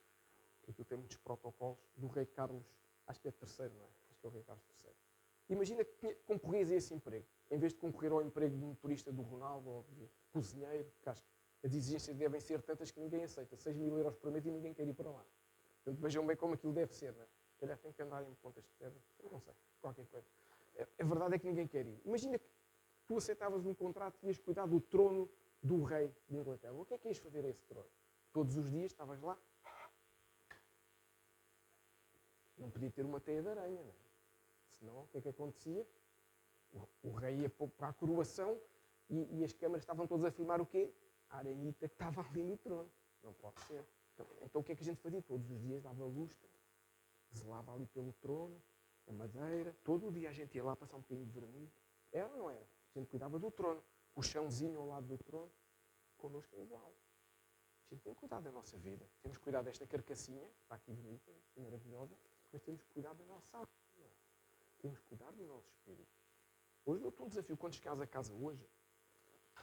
Aquilo tem muitos protocolos. Do rei Carlos, acho que é terceiro, não é? Acho que é o rei Carlos III. Imagina que concorrias a esse emprego. Em vez de concorrer ao emprego de motorista do Ronaldo ou de cozinheiro, que acho que as exigências devem ser tantas que ninguém aceita. 6.000 euros por mês e ninguém quer ir para lá. Portanto, vejam bem como aquilo deve ser, não é? Se calhar tem que andar em pontas de pedra. Eu não sei, qualquer coisa. A verdade é que ninguém quer ir. Imagina que tu aceitavas um contrato e ias cuidar do trono do rei de Inglaterra. O que é ias fazer a esse trono? Todos os dias estavas lá. Não podia ter uma teia de aranha, não é? Senão, o que é que acontecia? O rei ia para a coroação e as câmaras estavam todas a filmar o quê? A aranhita que estava ali no trono. Não pode ser. Então o que é que a gente fazia? Todos os dias dava lustre, zelava ali pelo trono, a madeira. Todo o dia a gente ia lá passar um bocadinho de vermelho. Era ou não era? A gente cuidava do trono. O chãozinho ao lado do trono, connosco é igual. A gente tem cuidado da nossa vida. Temos cuidado desta carcassinha, que está aqui bonita, maravilhosa, mas temos cuidado da nossa alma. Temos cuidado do nosso espírito. Hoje dou-te um desafio, quando chegares a casa hoje,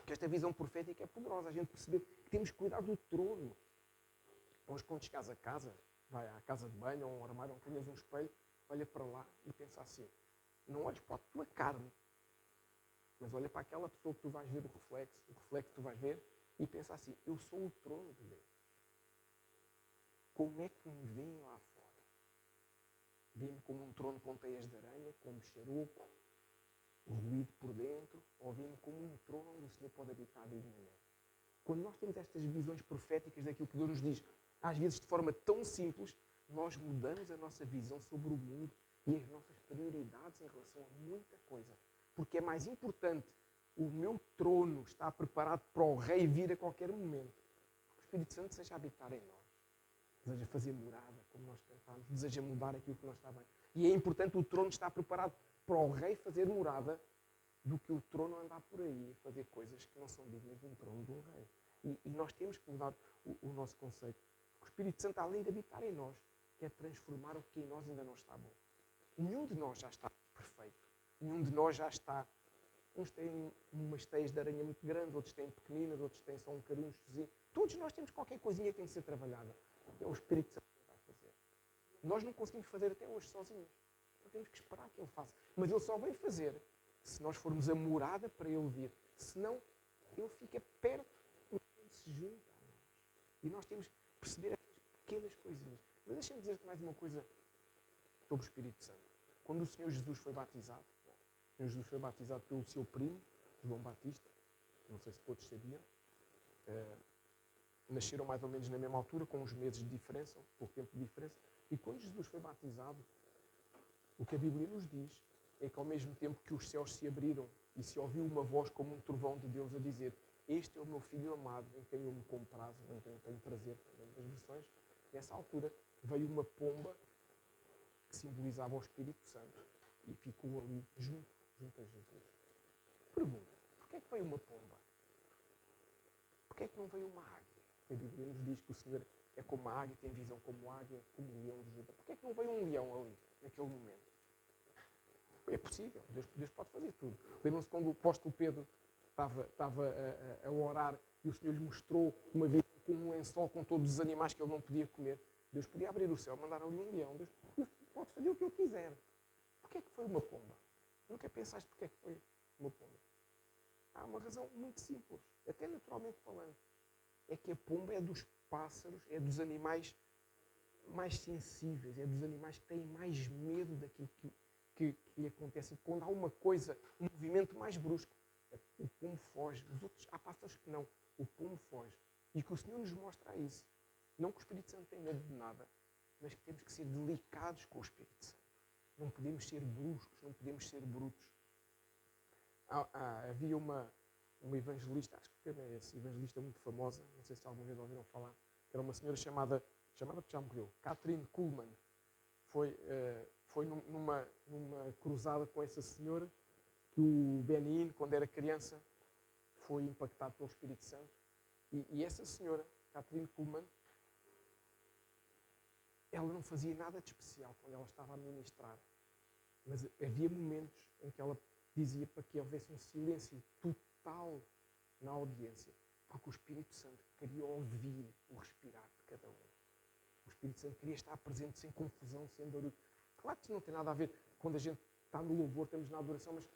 que esta visão profética é poderosa, a gente perceber que temos cuidado do trono. Hoje, quando chegares a casa, vai à casa de banho ou a um armário onde tenhas um espelho, olha para lá e pensa assim, não olhes para a tua carne, mas olha para aquela pessoa que tu vais ver o reflexo que tu vais ver, e pensa assim, eu sou o trono de Deus. Como é que me veem lá fora? Vê-me como um trono com teias de aranha, como xaroco, ruído por dentro, ou vê-me como um trono onde o Senhor pode habitar dignamente. Quando nós temos estas visões proféticas daquilo que Deus nos diz, às vezes de forma tão simples, nós mudamos a nossa visão sobre o mundo e as nossas prioridades em relação a muita coisa. Porque é mais importante o meu trono estar preparado para o rei vir a qualquer momento. Que o Espírito Santo deseja habitar em nós. Deseja fazer morada, como nós cantamos. Deseja mudar aquilo que não está bem. E é importante o trono estar preparado para o rei fazer morada do que o trono andar por aí a fazer coisas que não são dignas de um trono de um rei. E nós temos que mudar o nosso conceito. O Espírito Santo, além de habitar em nós, quer transformar o que em nós ainda não está bom. Nenhum de nós já está perfeito. Nenhum de nós já está. Uns têm umas teias de aranha muito grandes, outros têm pequeninas, outros têm só um carunchozinho. Todos nós temos qualquer coisinha que tem que ser trabalhada. É o Espírito Santo que vai fazer. Nós não conseguimos fazer até hoje sozinhos. Nós temos que esperar que Ele faça. Mas Ele só vem fazer se nós formos a morada para Ele vir. Senão, Ele fica perto e Ele se junta a nós. E nós temos que perceber essas pequenas coisinhas. Mas deixem-me dizer-te mais uma coisa sobre o Espírito Santo. Quando o Senhor Jesus foi batizado, o Senhor Jesus foi batizado pelo seu primo, João Batista, não sei se todos sabiam, nasceram mais ou menos na mesma altura, com uns meses de diferença, um pouco tempo de diferença, e quando Jesus foi batizado, o que a Bíblia nos diz é que ao mesmo tempo que os céus se abriram e se ouviu uma voz como um trovão de Deus a dizer: este é o meu Filho amado, em quem eu me comprazo, em quem eu tenho prazer, também das versões, nessa altura veio uma pomba que simbolizava o Espírito Santo e ficou ali junto a Jesus. Pergunta: porquê é que veio uma pomba? Porquê é que não veio uma águia? A Bíblia nos diz que o Senhor é como a águia, tem visão como águia, como o leão de Judá. Porquê é que não veio um leão ali, naquele momento? É possível, Deus pode fazer tudo. Lembram-se quando o apóstolo Pedro estava a orar e o Senhor lhe mostrou uma visão com um lençol com todos os animais que ele não podia comer? Deus podia abrir o céu, mandar ali um leão. Deus pode fazer o que ele quiser. Porquê é que foi uma pomba? Nunca pensaste porquê é que foi uma pomba? Há uma razão muito simples, até naturalmente falando. É que a pomba é dos pássaros, é dos animais mais sensíveis, é dos animais que têm mais medo daquilo que lhe acontece. Quando há uma coisa, um movimento mais brusco, o pombo foge. Os outros, há pássaros que não. O pombo foge. E que o Senhor nos mostra isso. Não que o Espírito Santo tenha medo de nada, mas que temos que ser delicados com o Espírito Santo. Não podemos ser bruscos, não podemos ser brutos. Havia uma evangelista, acho que é esse, evangelista muito famosa, não sei se alguma vez ouviram falar, que era uma senhora chamada que já morreu, Kathryn Kuhlman. Foi numa cruzada com essa senhora que o Benin, quando era criança, foi impactado pelo Espírito Santo. E essa senhora, Kathryn Kuhlman, ela não fazia nada de especial quando ela estava a ministrar. Mas havia momentos em que ela dizia para que houvesse um silêncio total na audiência, porque o Espírito Santo queria ouvir o respirar de cada um. O Espírito Santo queria estar presente sem confusão, sem barulho. Claro que isso não tem nada a ver quando a gente está no louvor, estamos na adoração, mas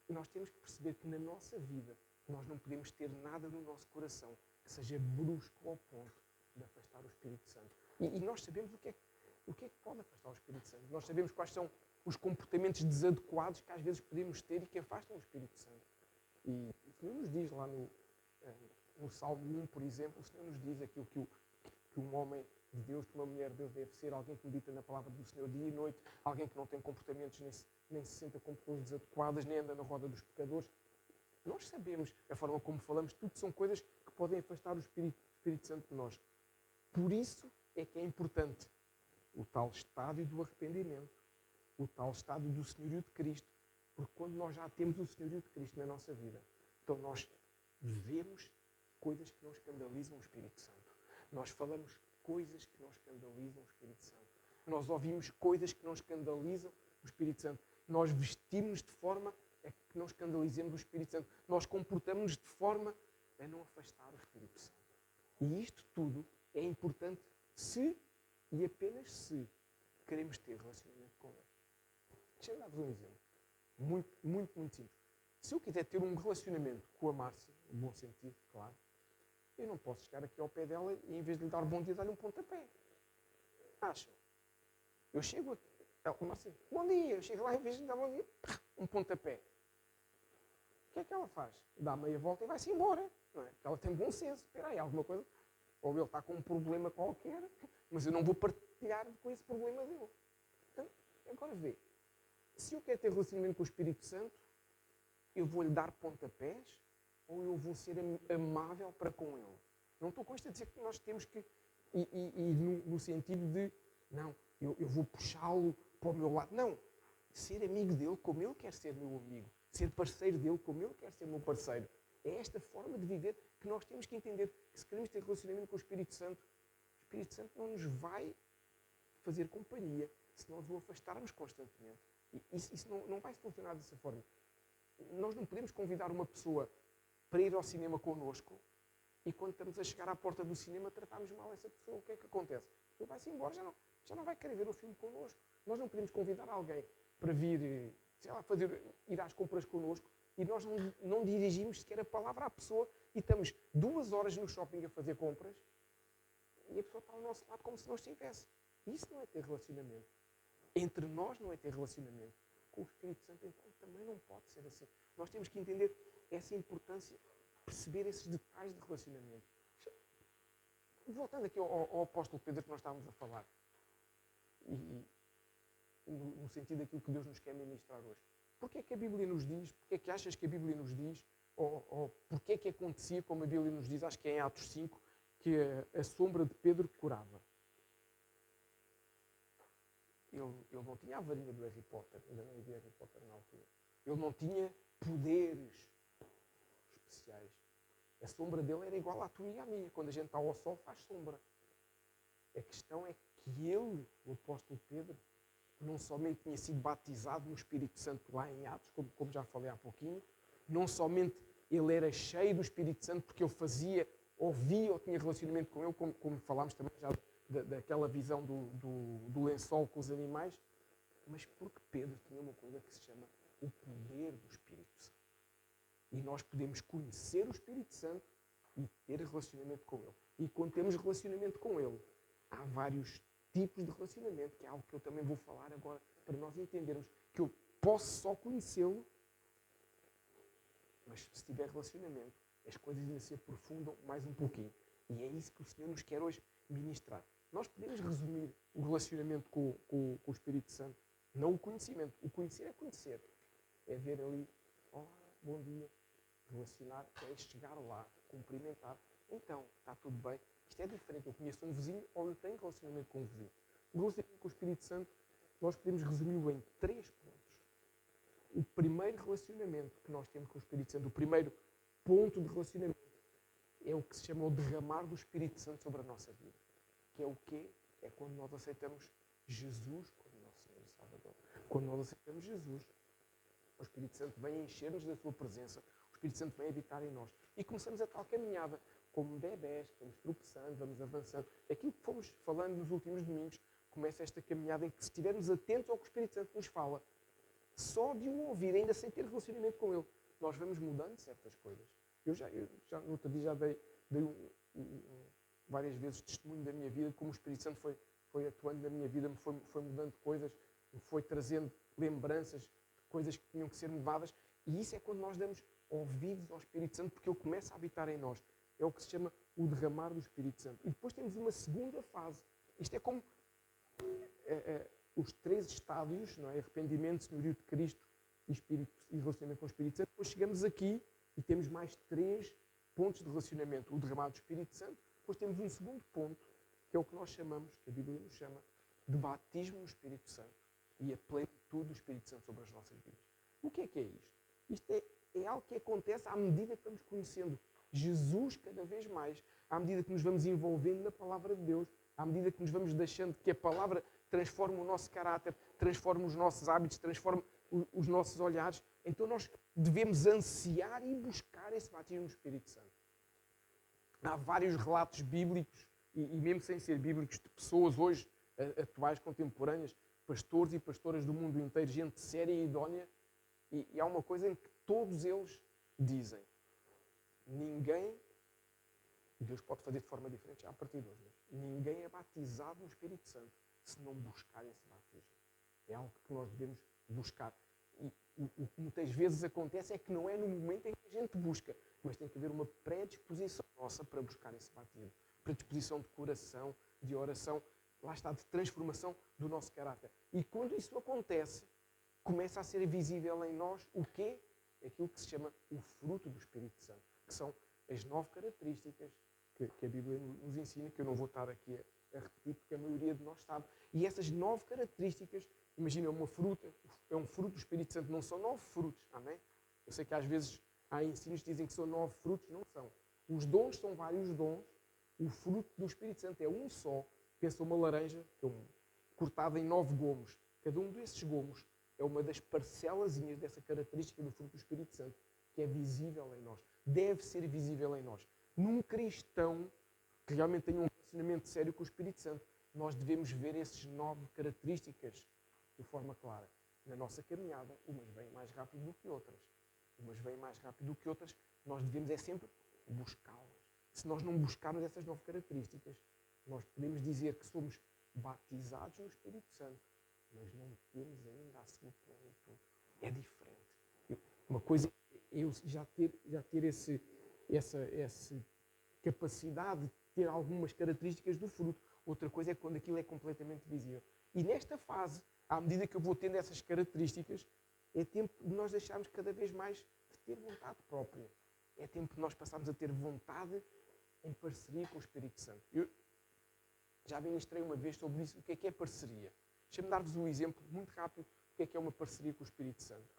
nós temos que perceber que na nossa vida nós não podemos ter nada no nosso coração que seja brusco ao ponto de afastar o Espírito Santo. E nós sabemos o que é que pode afastar o Espírito Santo. Nós sabemos quais são os comportamentos desadequados que às vezes podemos ter e que afastam o Espírito Santo. E o Senhor nos diz lá no Salmo 1, por exemplo, o Senhor nos diz aquilo que um homem de Deus, que uma mulher de Deus deve ser, alguém que medita na palavra do Senhor dia e noite, alguém que não tem comportamentos, nem se senta com pessoas desadequadas, nem anda na roda dos pecadores. Nós sabemos a forma como falamos, tudo são coisas que podem afastar o Espírito Santo de nós. Por isso é que é importante o tal estádio do arrependimento, o tal estádio do senhorio de Cristo, porque quando nós já temos o senhorio de Cristo na nossa vida, então nós vemos coisas que não escandalizam o Espírito Santo. Nós falamos coisas que não escandalizam o Espírito Santo. Nós ouvimos coisas que não escandalizam o Espírito Santo. Nós vestimos de forma a que não escandalizemos o Espírito Santo. Nós comportamos de forma a não afastar o Espírito Santo. E isto tudo é importante se e apenas se queremos ter relacionamento com Ele. Deixa-me dar-vos um exemplo. Muito, muito, muito simples. Se eu quiser ter um relacionamento com a Márcia, no bom sentido, claro, eu não posso chegar aqui ao pé dela e, em vez de lhe dar bom dia, dar-lhe um pontapé. Acham? Eu chego aqui, ela, Márcia, bom dia. Eu chego lá e, em vez de lhe dar bom dia, um pontapé. O que é que ela faz? Dá meia volta e vai-se embora. Não é? Porque ela tem bom senso. Espera aí, alguma coisa. Ou ele está com um problema qualquer, mas eu não vou partilhar com esse problema dele. Então, agora vê. Se eu quero ter relacionamento com o Espírito Santo, eu vou-lhe dar pontapés ou eu vou ser amável para com ele? Não estou com isto a dizer que nós temos que ir no sentido de, não, eu vou puxá-lo para o meu lado. Não. Ser amigo dele como ele quer ser meu amigo. ser parceiro dele como ele quer ser meu parceiro. É esta forma de viver que nós temos que entender que se queremos ter relacionamento com o Espírito Santo não nos vai fazer companhia se nós o afastarmos constantemente. E isso não vai funcionar dessa forma. Nós não podemos convidar uma pessoa para ir ao cinema connosco e quando estamos a chegar à porta do cinema tratarmos mal essa pessoa. O que é que acontece? Ele vai-se embora, já não vai querer ver o filme connosco. Nós não podemos convidar alguém para vir, sei lá, ir às compras connosco e nós não dirigimos sequer a palavra à pessoa e estamos 2 horas no shopping a fazer compras e a pessoa está ao nosso lado como se não estivesse. Isso não é ter relacionamento. Entre nós não é ter relacionamento. Com o Espírito Santo, então, também não pode ser assim. Nós temos que entender essa importância, perceber esses detalhes de relacionamento. Voltando aqui ao apóstolo Pedro que nós estávamos a falar, e no sentido daquilo que Deus nos quer ministrar hoje. Porquê é que a Bíblia nos diz, porquê é que achas que a Bíblia nos diz, ou porquê é que acontecia, como a Bíblia nos diz, acho que é em Atos 5, que a sombra de Pedro curava? Ele não tinha a varinha do Harry Potter, ainda não havia Harry Potter na altura. Ele não tinha poderes especiais. A sombra dele era igual à tua e à minha. Quando a gente está ao sol, faz sombra. A questão é que ele, o apóstolo Pedro, não somente tinha sido batizado no Espírito Santo lá em Atos, como já falei há pouquinho, não somente ele era cheio do Espírito Santo porque ele ouvia ou tinha relacionamento com ele, como falámos também já daquela visão do lençol com os animais, mas porque Pedro tinha uma coisa que se chama o poder do Espírito Santo. E nós podemos conhecer o Espírito Santo e ter relacionamento com ele. E quando temos relacionamento com ele, há vários tipos de relacionamento, que é algo que eu também vou falar agora, para nós entendermos que eu posso só conhecê-lo, mas se tiver relacionamento, as coisas ainda se aprofundam mais um pouquinho. E é isso que o Senhor nos quer hoje ministrar. Nós podemos resumir o relacionamento com o Espírito Santo, não o conhecimento. O conhecer é conhecer. É ver ali, bom dia, relacionar, é chegar lá, cumprimentar. Então, está tudo bem. Isto é diferente. Eu conheço um vizinho ou eu tenho relacionamento com um vizinho. O relacionamento com o Espírito Santo, nós podemos resumi-lo em 3 pontos. O primeiro relacionamento que nós temos com o Espírito Santo, o primeiro ponto de relacionamento, é o que se chama o derramar do Espírito Santo sobre a nossa vida. Que é o quê? É quando nós aceitamos Jesus como nosso Senhor e Salvador. Quando nós aceitamos Jesus, o Espírito Santo vem encher-nos da sua presença, o Espírito Santo vem habitar em nós. E começamos a tal caminhada, como bebés, vamos tropeçando, vamos avançando. Aquilo que fomos falando nos últimos domingos, começa esta caminhada em que, se estivermos atentos ao que o Espírito Santo nos fala, só de o ouvir, ainda sem ter relacionamento com ele, nós vamos mudando certas coisas. Eu já no outro dia já dei várias vezes testemunho da minha vida, como o Espírito Santo foi atuando na minha vida, me foi mudando coisas, me foi trazendo lembranças de coisas que tinham que ser mudadas. E isso é quando nós damos ouvidos ao Espírito Santo, porque ele começa a habitar em nós. É o que se chama o derramar do Espírito Santo. E depois temos uma segunda fase. Isto é como os 3 estádios, não é? Arrependimento, senhorio de Cristo e relacionamento com o Espírito Santo. Depois chegamos aqui e temos mais 3 pontos de relacionamento. O derramar do Espírito Santo. Depois temos um segundo ponto, que é o que nós chamamos, que a Bíblia nos chama, de batismo no Espírito Santo e a plenitude do Espírito Santo sobre as nossas vidas. O que é isto? Isto é algo que acontece à medida que vamos conhecendo Jesus cada vez mais, à medida que nos vamos envolvendo na Palavra de Deus, à medida que nos vamos deixando que a Palavra transforme o nosso caráter, transforme os nossos hábitos, transforme os nossos olhares. Então nós devemos ansiar e buscar esse batismo no Espírito Santo. Há vários relatos bíblicos, e mesmo sem ser bíblicos, de pessoas hoje, atuais, contemporâneas, pastores e pastoras do mundo inteiro, gente séria e idónea, e há uma coisa em que todos eles dizem: ninguém, Deus pode fazer de forma diferente já a partir de hoje, mas ninguém é batizado no Espírito Santo se não buscar esse batismo. É algo que nós devemos buscar. E o que muitas vezes acontece é que não é no momento em que a gente busca, mas tem que haver uma predisposição nossa para buscar esse batismo. Predisposição de coração, de oração, lá está, de transformação do nosso caráter. E quando isso acontece, começa a ser visível em nós o quê? Aquilo que se chama o fruto do Espírito Santo, que são as 9 características que a Bíblia nos ensina, que eu não vou estar aqui a repetir, porque a maioria de nós sabe. E essas 9 características, imagina, é uma fruta, é um fruto do Espírito Santo, não são 9 frutos, amém? Eu sei que às vezes há ensinos que dizem que são 9 frutos, não são. Os dons são vários dons, o fruto do Espírito Santo é um só. Pensa uma laranja cortada em 9 gomos. Cada um desses gomos é uma das parcelazinhas dessa característica do fruto do Espírito Santo, que é visível em nós. Deve ser visível em nós. Num cristão que realmente tenha um relacionamento sério com o Espírito Santo, nós devemos ver essas 9 características de forma clara. Na nossa caminhada, umas vêm mais rápido do que outras. Umas vêm mais rápido do que outras. Nós devemos é sempre buscá-las. Se nós não buscarmos essas 9 características, nós podemos dizer que somos batizados no Espírito Santo, mas não temos ainda a sua plenitude. É diferente. Uma coisa é eu já ter essa capacidade de ter algumas características do fruto. Outra coisa é quando aquilo é completamente visível. E nesta fase, à medida que eu vou tendo essas características, é tempo de nós deixarmos cada vez mais de ter vontade própria. É tempo de nós passarmos a ter vontade em parceria com o Espírito Santo. Eu já ministrei uma vez sobre isso, o que é parceria. Deixa-me dar-vos um exemplo muito rápido do que é uma parceria com o Espírito Santo.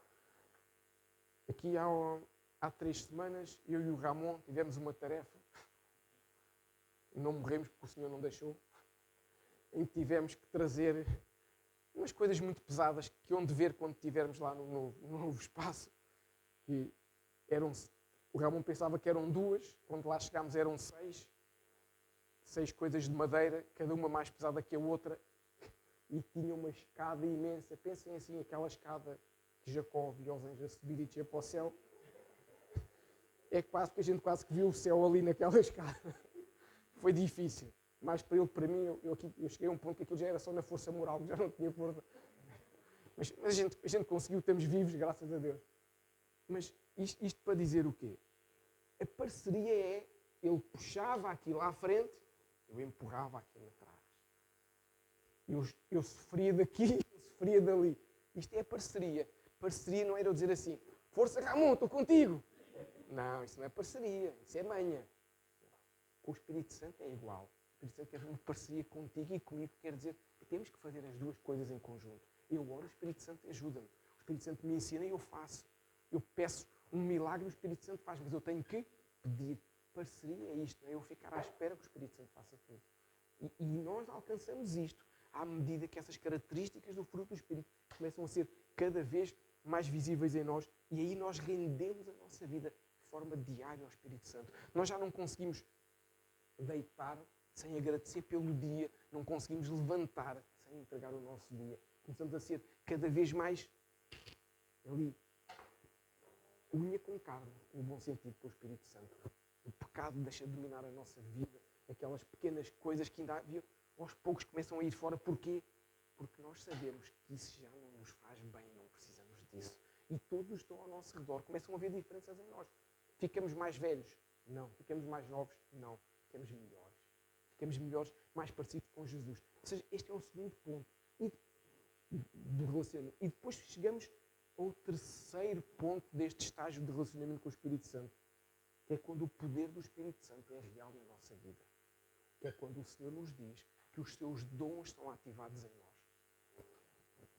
Aqui há 3 semanas, eu e o Ramon tivemos uma tarefa. Não morremos porque o Senhor não deixou. Em que tivemos que trazer umas coisas muito pesadas que iam de ver quando estivermos lá no novo espaço. E o Ramon pensava que eram 2, quando lá chegámos eram 6. 6 coisas de madeira, cada uma mais pesada que a outra. E tinha uma escada imensa. Pensem assim, aquela escada que Jacó viu os anjos a subir e descer para o céu. É quase que a gente quase que viu o céu ali naquela escada. Foi difícil. Mas para mim, eu cheguei a um ponto que aquilo já era só na força moral, que já não tinha força. Mas a gente conseguiu, estamos vivos, graças a Deus. Mas isto para dizer o quê? A parceria é, ele puxava aquilo à frente, eu empurrava aquilo atrás. Eu sofria daqui, eu sofria dali. Isto é a parceria. Parceria não era eu dizer assim, força Ramon, estou contigo. Não, isso não é parceria, isso é manha. Com o Espírito Santo é igual. O Espírito Santo quer uma parceria contigo e comigo, quer dizer que temos que fazer as duas coisas em conjunto. Eu oro, o Espírito Santo ajuda-me. O Espírito Santo me ensina e eu faço. Eu peço um milagre, o Espírito Santo faz, mas eu tenho que pedir. Parceria é isto, não é eu ficar à espera que o Espírito Santo faça tudo. E nós alcançamos isto à medida que essas características do fruto do Espírito começam a ser cada vez mais visíveis em nós e aí nós rendemos a nossa vida de forma diária ao Espírito Santo. Nós já não conseguimos deitar sem agradecer pelo dia, não conseguimos levantar sem entregar o nosso dia. Começamos a ser cada vez mais ali, unha com carne, no bom sentido, com o Espírito Santo. O pecado deixa de dominar a nossa vida, aquelas pequenas coisas que ainda havia, aos poucos começam a ir fora. Porquê? Porque nós sabemos que isso já não nos faz bem, não precisamos disso. E todos estão ao nosso redor, começam a haver diferenças em nós. Ficamos mais velhos? Não. Ficamos mais novos? Não. Ficamos melhores. Ficamos melhores, mais parecidos com Jesus. Ou seja, este é o segundo ponto do relacionamento. E depois chegamos ao terceiro ponto deste estágio de relacionamento com o Espírito Santo, que é quando o poder do Espírito Santo é real na nossa vida. Que é quando o Senhor nos diz que os seus dons são ativados em nós.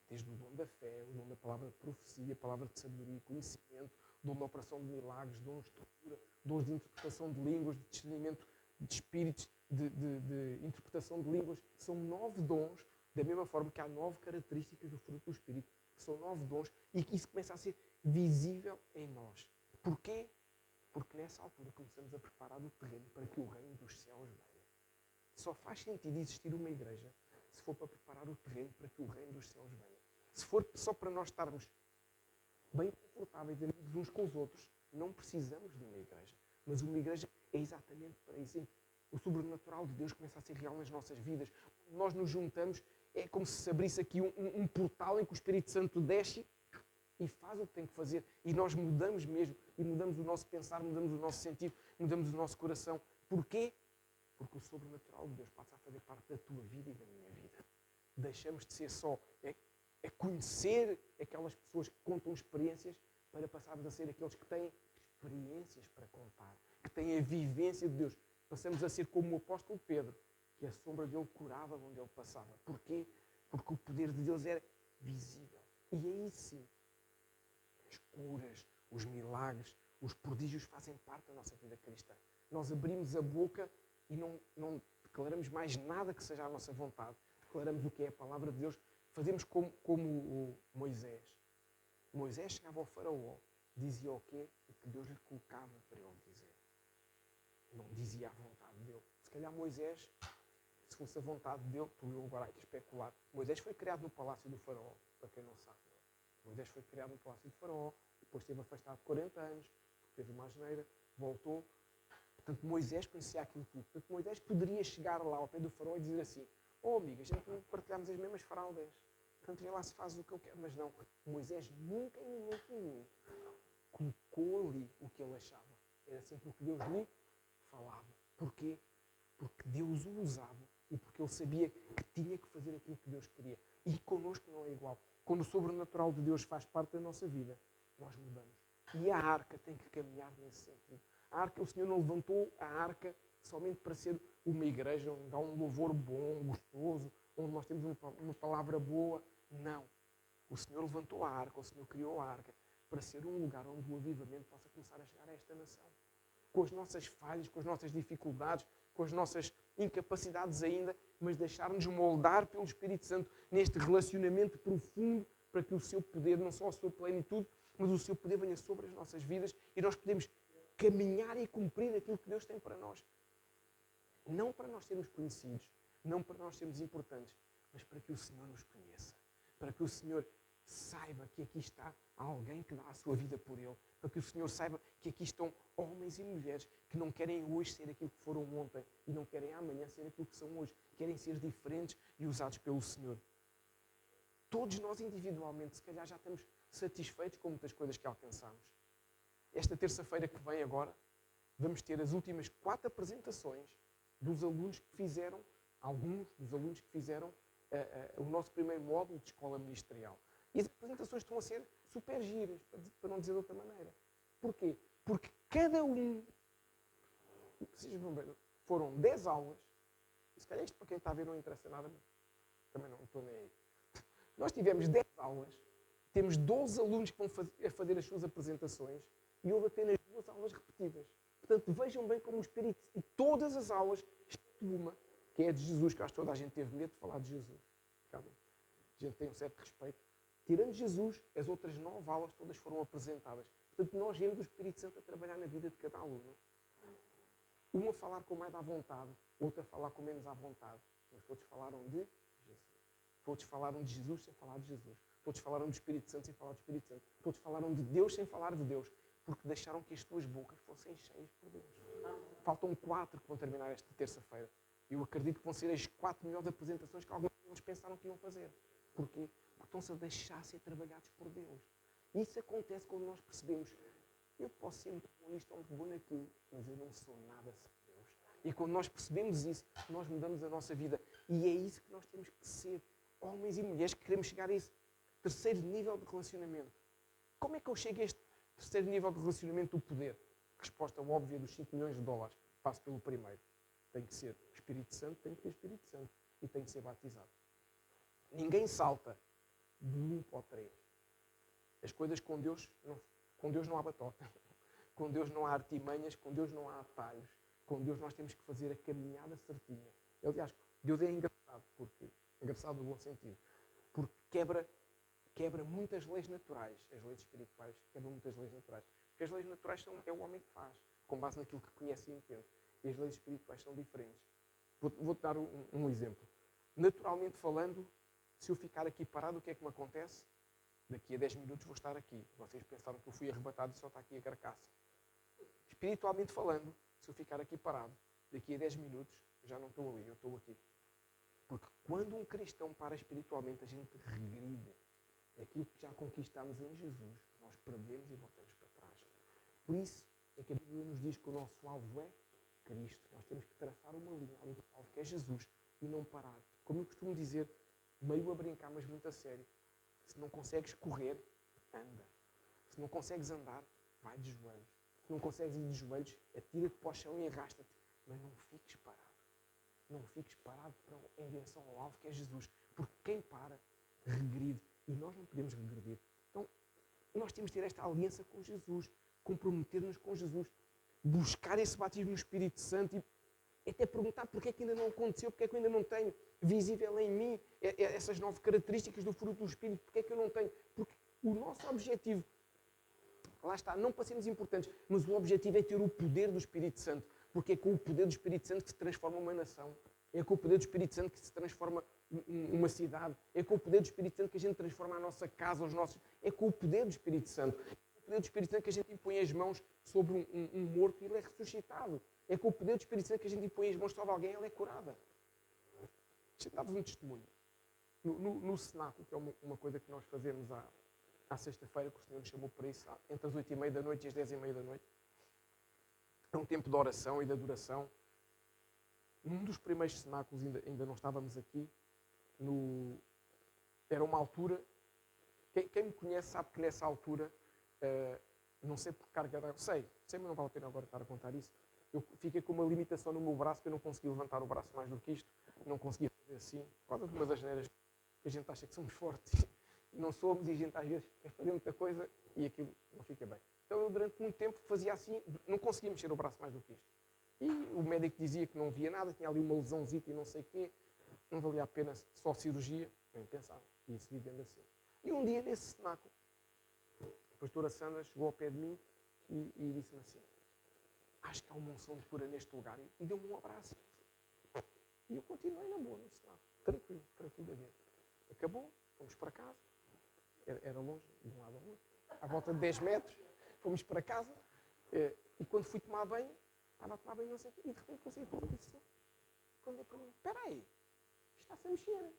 Desde o dom da fé, o dom da palavra de profecia, a palavra de sabedoria e conhecimento, o dom da operação de milagres, dons de cura, dons de interpretação de línguas, de discernimento de espíritos, de interpretação de línguas. São 9 dons, da mesma forma que há 9 características do fruto do Espírito, que são 9 dons, e que isso começa a ser visível em nós. Porquê? Porque nessa altura começamos a preparar o terreno para que o reino dos céus venha. Só faz sentido existir uma igreja se for para preparar o terreno para que o reino dos céus venha. Se for só para nós estarmos bem confortáveis uns com os outros, não precisamos de uma igreja. Mas uma igreja é exatamente para isso. O sobrenatural de Deus começa a ser real nas nossas vidas. Nós nos juntamos, é como se abrisse aqui um portal em que o Espírito Santo desce e faz o que tem que fazer. E nós mudamos mesmo. E mudamos o nosso pensar, mudamos o nosso sentido, mudamos o nosso coração. Porquê? Porque o sobrenatural de Deus passa a fazer parte da tua vida e da minha vida. Deixamos de ser só a conhecer aquelas pessoas que contam experiências para passarmos a ser aqueles que têm experiências para contar, que têm a vivência de Deus. Passamos a ser como o apóstolo Pedro, que a sombra dele curava onde ele passava. Porquê? Porque o poder de Deus era visível. E aí sim, as curas, os milagres, os prodígios fazem parte da nossa vida cristã. Nós abrimos a boca e não declaramos mais nada que seja a nossa vontade. Declaramos o que é a palavra de Deus. Fazemos como o Moisés. Moisés chegava ao faraó, dizia o quê? O que Deus lhe colocava para ele dizer. Não dizia a vontade dele. Se calhar Moisés, se fosse a vontade dele, estou eu agora aqui a especular. Moisés foi criado no palácio do faraó, para quem não sabe. Moisés foi criado no palácio do faraó, depois esteve afastado 40 anos, teve uma asneira, voltou. Portanto, Moisés conhecia aquilo tudo. Portanto, Moisés poderia chegar lá ao pé do faraó e dizer assim: oh, amiga, a gente não partilhamos as mesmas fraldas. Portanto, vê lá se faz o que eu quero. Mas não, Moisés nunca em momento nenhum colocou ali o que ele achava. Era sempre o que Deus lhe falava. Porquê? Porque Deus o usava e porque ele sabia que tinha que fazer aquilo que Deus queria. E connosco não é igual. Quando o sobrenatural de Deus faz parte da nossa vida, nós mudamos. E a arca tem que caminhar nesse sentido. A arca, o Senhor não levantou a arca somente para ser uma igreja onde há um louvor bom, gostoso, onde nós temos uma palavra boa. Não. O Senhor levantou a arca, o Senhor criou a arca para ser um lugar onde o avivamento possa começar a chegar a esta nação. Com as nossas falhas, com as nossas dificuldades, com as nossas incapacidades ainda, mas deixar-nos moldar pelo Espírito Santo neste relacionamento profundo para que o seu poder, não só a sua plenitude, mas o seu poder venha sobre as nossas vidas e nós podemos caminhar e cumprir aquilo que Deus tem para nós. Não para nós sermos conhecidos, não para nós sermos importantes, mas para que o Senhor nos conheça, para que o Senhor saiba que aqui está alguém que dá a sua vida por Ele, para que o Senhor saiba que aqui estão homens e mulheres que não querem hoje ser aquilo que foram ontem e não querem amanhã ser aquilo que são hoje, querem ser diferentes e usados pelo Senhor. Todos nós individualmente, se calhar já estamos satisfeitos com muitas coisas que alcançamos. Esta terça-feira que vem agora, vamos ter as últimas 4 apresentações dos alunos que fizeram, alguns dos alunos que fizeram o nosso primeiro módulo de escola ministerial. E as apresentações estão a ser super giras, para não dizer de outra maneira. Porquê? Porque cada um, vocês vão ver, foram 10 aulas, se calhar isto para quem está a ver não interessa nada, mas também não estou nem aí. Nós tivemos 10 aulas, temos 12 alunos que vão fazer as suas apresentações e houve apenas 2 aulas repetidas. Portanto, vejam bem como o Espírito, e todas as aulas, exceto uma, que é a de Jesus, que acho que toda a gente teve medo de falar de Jesus. Realmente, a gente tem um certo respeito. Tirando Jesus, as outras 9 aulas todas foram apresentadas. Portanto, nós vemos o Espírito Santo a trabalhar na vida de cada aluno. Uma a falar com mais à vontade, outra a falar com menos à vontade. Mas todos falaram de Jesus. Todos falaram de Jesus sem falar de Jesus. Todos falaram do Espírito Santo sem falar do Espírito Santo. Todos falaram de Deus sem falar de Deus. Porque deixaram que as suas bocas fossem cheias por Deus. Faltam 4 que vão terminar esta terça-feira. Eu acredito que vão ser as 4 melhores apresentações que alguns deles pensaram que iam fazer. Porquê? Porque estão-se a deixar ser trabalhados por Deus. E isso acontece quando nós percebemos: eu posso ser muito bom nisto ou muito bom naquilo, mas eu não sou nada sem Deus. E quando nós percebemos isso, nós mudamos a nossa vida. E é isso que nós temos que ser. Homens e mulheres que queremos chegar a esse terceiro nível de relacionamento. Como é que eu chego a este terceiro nível de relacionamento do poder? Resposta óbvia dos 5 milhões de dólares. Passo pelo primeiro. Tem que ser Espírito Santo, tem que ter Espírito Santo. E tem que ser batizado. Ninguém salta de 1 para o 3. As coisas com Deus não há batota. Com Deus não há artimanhas, com Deus não há atalhos. Com Deus nós temos que fazer a caminhada certinha. Aliás, Deus é engraçado, porque engraçado no bom sentido, porque quebra muitas leis naturais. As leis espirituais quebram muitas leis naturais. Porque as leis naturais é o homem que faz, com base naquilo que conhece e entende. E as leis espirituais são diferentes. Vou-te dar um exemplo. Naturalmente falando, se eu ficar aqui parado, o que é que me acontece? Daqui a 10 minutos vou estar aqui. Vocês pensaram que eu fui arrebatado e só está aqui a carcaça. Espiritualmente falando, se eu ficar aqui parado, daqui a 10 minutos, já não estou ali, eu estou aqui. Porque quando um cristão para espiritualmente, a gente regride. Aquilo que já conquistamos em Jesus, nós perdemos e voltamos para trás. Por isso é que a Bíblia nos diz que o nosso alvo é Cristo. Nós temos que traçar uma linha ali do alvo, que é Jesus, e não parar. Como eu costumo dizer, meio a brincar, mas muito a sério, se não consegues correr, anda. Se não consegues andar, vai de joelhos. Se não consegues ir de joelhos, atira-te para o chão e arrasta-te. Mas não fiques parado. Não fiques parado em direção ao alvo, que é Jesus. Porque quem para, regride. E nós não podemos regredir. Então, nós temos de ter esta aliança com Jesus, comprometer-nos com Jesus, buscar esse batismo no Espírito Santo e até perguntar porque é que ainda não aconteceu, porque é que eu ainda não tenho visível em mim essas 9 características do fruto do Espírito, porque é que eu não tenho? Porque o nosso objetivo, lá está, não para sermos importantes, mas o objetivo é ter o poder do Espírito Santo, porque é com o poder do Espírito Santo que se transforma uma nação, é com o poder do Espírito Santo que se transforma uma cidade, é com o poder do Espírito Santo que a gente transforma a nossa casa, os nossos... É com o poder do Espírito Santo. É com o poder do Espírito Santo que a gente impõe as mãos sobre um morto e ele é ressuscitado. É com o poder do Espírito Santo que a gente impõe as mãos sobre alguém e ela é curada. Deixa-me dar-vos um testemunho. No cenáculo, que é uma coisa que nós fazemos à sexta-feira, que o Senhor nos chamou para isso, entre as 8h30 da noite e as 10h30 da noite. É um tempo de oração e de adoração. Num dos primeiros cenáculos, ainda não estávamos aqui, era uma altura, quem me conhece sabe que nessa altura, não sei por carga d'água, sei, mas não vale a pena agora estar a contar isso, eu fiquei com uma limitação no meu braço, que eu não conseguia levantar o braço mais do que isto, não conseguia fazer assim, por causa de uma das neiras que a gente acha que somos fortes, e não somos, e a gente às vezes quer fazer muita coisa e aquilo não fica bem. Então eu durante muito tempo fazia assim, não conseguia mexer o braço mais do que isto. E o médico dizia que não via nada, tinha ali uma lesãozita e não sei o quê, não valia a pena só cirurgia, nem pensava, e isso vivendo assim. E um dia nesse cenáculo, a pastora Sandra chegou ao pé de mim e disse-me assim, acho que há uma unção de cura neste lugar, e deu-me um abraço. E eu continuei na boa no cenáculo, tranquilamente. Acabou, fomos para casa, era longe, de um lado ao outro, à volta de 10 metros, fomos para casa, e quando fui tomar banho, estava a tomar banho, não sei o quê, e de repente consegui pôr isso. Quando eu perguntei, espera aí, está-se a mexer.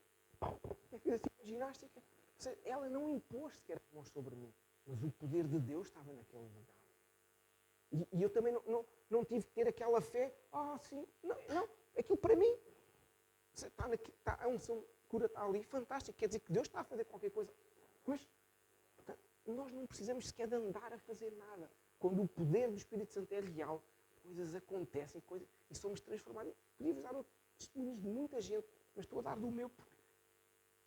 Eu fiz assim uma ginástica. Ou seja, ela não impôs sequer as mãos sobre mim, mas o poder de Deus estava naquele lugar. E eu também não tive que ter aquela fé, sim, não, aquilo para mim, a unção cura está ali, fantástico, quer dizer que Deus está a fazer qualquer coisa. Mas, portanto, nós não precisamos sequer de andar a fazer nada. Quando o poder do Espírito Santo é real, coisas acontecem, e somos transformados. Podia-vos dar testemunhos de muita gente, mas estou a dar do meu, porque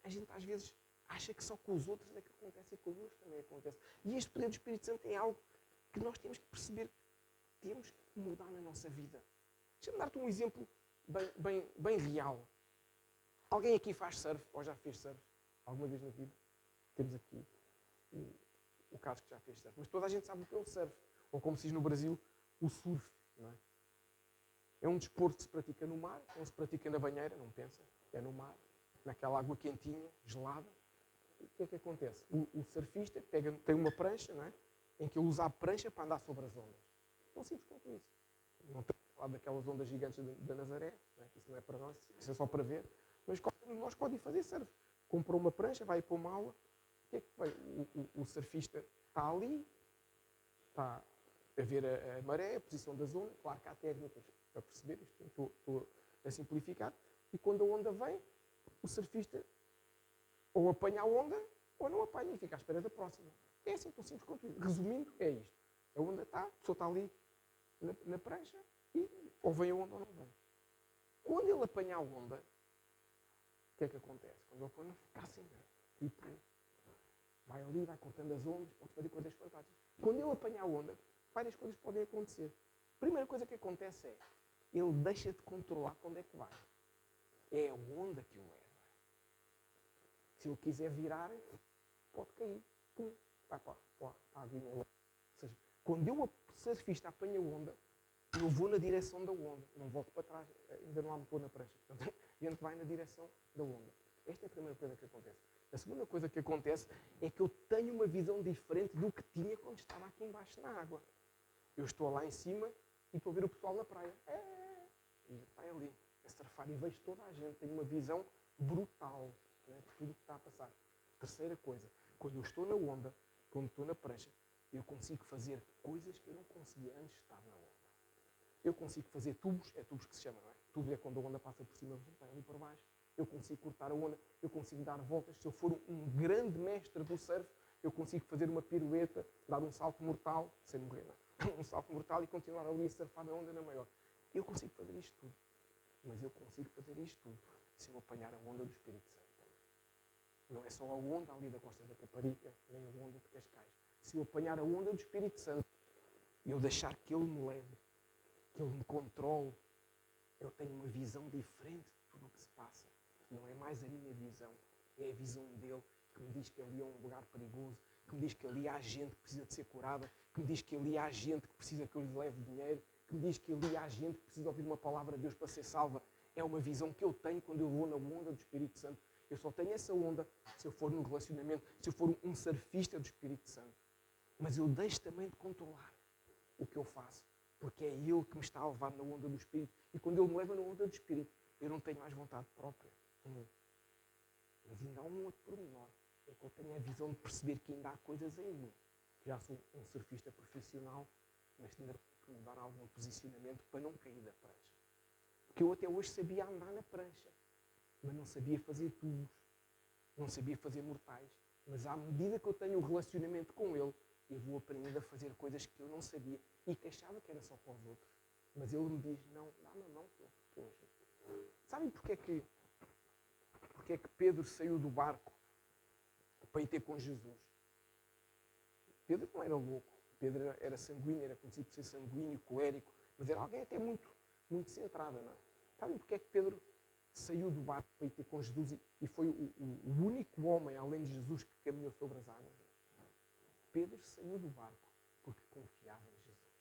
a gente às vezes acha que só com os outros é que acontece e connosco também acontece. E este poder do Espírito Santo é algo que nós temos que perceber, temos que mudar na nossa vida. Deixa-me dar-te um exemplo bem real. Alguém aqui faz surf, ou já fez surf, alguma vez na vida? Temos aqui o Carlos que já fez surf, mas toda a gente sabe o que é o surf, ou como se diz no Brasil, o surf. Não é? É um desporto que se pratica no mar, não se pratica na banheira, não pensa, é no mar, naquela água quentinha, gelada. E o que é que acontece? O surfista tem uma prancha, não é? Em que ele usa a prancha para andar sobre as ondas. Tão simples quanto isso. Não estou a falar daquelas ondas gigantes da Nazaré, não é? Isso não é para nós, isso é só para ver. Mas qualquer um de nós pode fazer surf. Comprou uma prancha, vai para uma aula. O que é que vai? O surfista está ali, está a ver a maré, a posição da zona. Claro que há técnicas para perceber isto, estou a simplificar. E quando a onda vem, o surfista ou apanha a onda ou não apanha e fica à espera da próxima. É assim tão simples quanto isso. Resumindo, é isto. A onda está, a pessoa está ali na prancha e ou vem a onda ou não vem. Quando ele apanha a onda, o que é que acontece? Quando ele apanha, fica assim, tipo, vai ali, vai cortando as ondas, pode fazer coisas fantásticas. Quando ele apanha a onda, várias coisas podem acontecer. A primeira coisa que acontece é, ele deixa de controlar para onde é que vai. É a onda que o leva. Se ele quiser virar, pode cair. Pum, vai para a aguinha. Ou seja, quando eu, surfista, apanho a onda, eu vou na direção da onda. Não volto para trás, ainda não há motor na prancha. Portanto, a gente vai na direção da onda. Esta é a primeira coisa que acontece. A segunda coisa que acontece é que eu tenho uma visão diferente do que tinha quando estava aqui embaixo na água. Eu estou lá em cima e estou a ver o pessoal na praia. E vai ali a surfar e vejo toda a gente. Tenho uma visão brutal, né, de tudo o que está a passar. Terceira coisa, quando eu estou na onda, quando estou na prancha, eu consigo fazer coisas que eu não conseguia antes de estar na onda. Eu consigo fazer tubos, é tubos que se chama, não é? Tubo é quando a onda passa por cima, vai ali por baixo. Eu consigo cortar a onda, eu consigo dar voltas. Se eu for um grande mestre do surf, eu consigo fazer uma pirueta, dar um salto mortal, sem morrer, não. Um salto mortal e continuar ali a surfar na onda na maior. Eu consigo fazer isto tudo. Mas eu consigo fazer isto tudo se eu apanhar a onda do Espírito Santo. Não é só a onda ali da Costa da Caparica, nem a onda de Cascais. se eu apanhar a onda do Espírito Santo e eu deixar que Ele me leve, que Ele me controle, eu tenho uma visão diferente de tudo o que se passa. Não é mais a minha visão, é a visão dele, que me diz que ali é um lugar perigoso, que me diz que ali há gente que precisa de ser curada, que me diz que ali há gente que precisa que eu lhe leve dinheiro, que me diz que ali há gente que precisa ouvir uma palavra de Deus para ser salva. É uma visão que eu tenho quando eu vou na onda do Espírito Santo. Eu só tenho essa onda se eu for num relacionamento, se eu for um surfista do Espírito Santo. Mas eu deixo também de controlar o que eu faço, porque é Ele que me está a levar na onda do Espírito. E quando Ele me leva na onda do Espírito, eu não tenho mais vontade própria. Mas ainda há um outro pormenor. É que eu tenho a visão de perceber que ainda há coisas em mim. Já sou um surfista profissional, mas ainda tenho que mudar algum posicionamento para não cair da prancha. Porque eu até hoje sabia andar na prancha, mas não sabia fazer tubos, não sabia fazer mortais. Mas à medida que eu tenho o relacionamento com Ele, eu vou aprendendo a fazer coisas que eu não sabia e que achava que era só para os outros. Mas Ele me diz, não, dá-me a mão que eu ajudo. Sabem porque é que Pedro saiu do barco para ir ter com Jesus? Pedro não era louco. Pedro era sanguíneo, era conhecido por ser sanguíneo, colérico, mas era alguém até muito centrado, não é? Sabem porque é que Pedro saiu do barco para ir ter com Jesus e foi o único homem, além de Jesus, que caminhou sobre as águas? Pedro saiu do barco porque confiava em Jesus.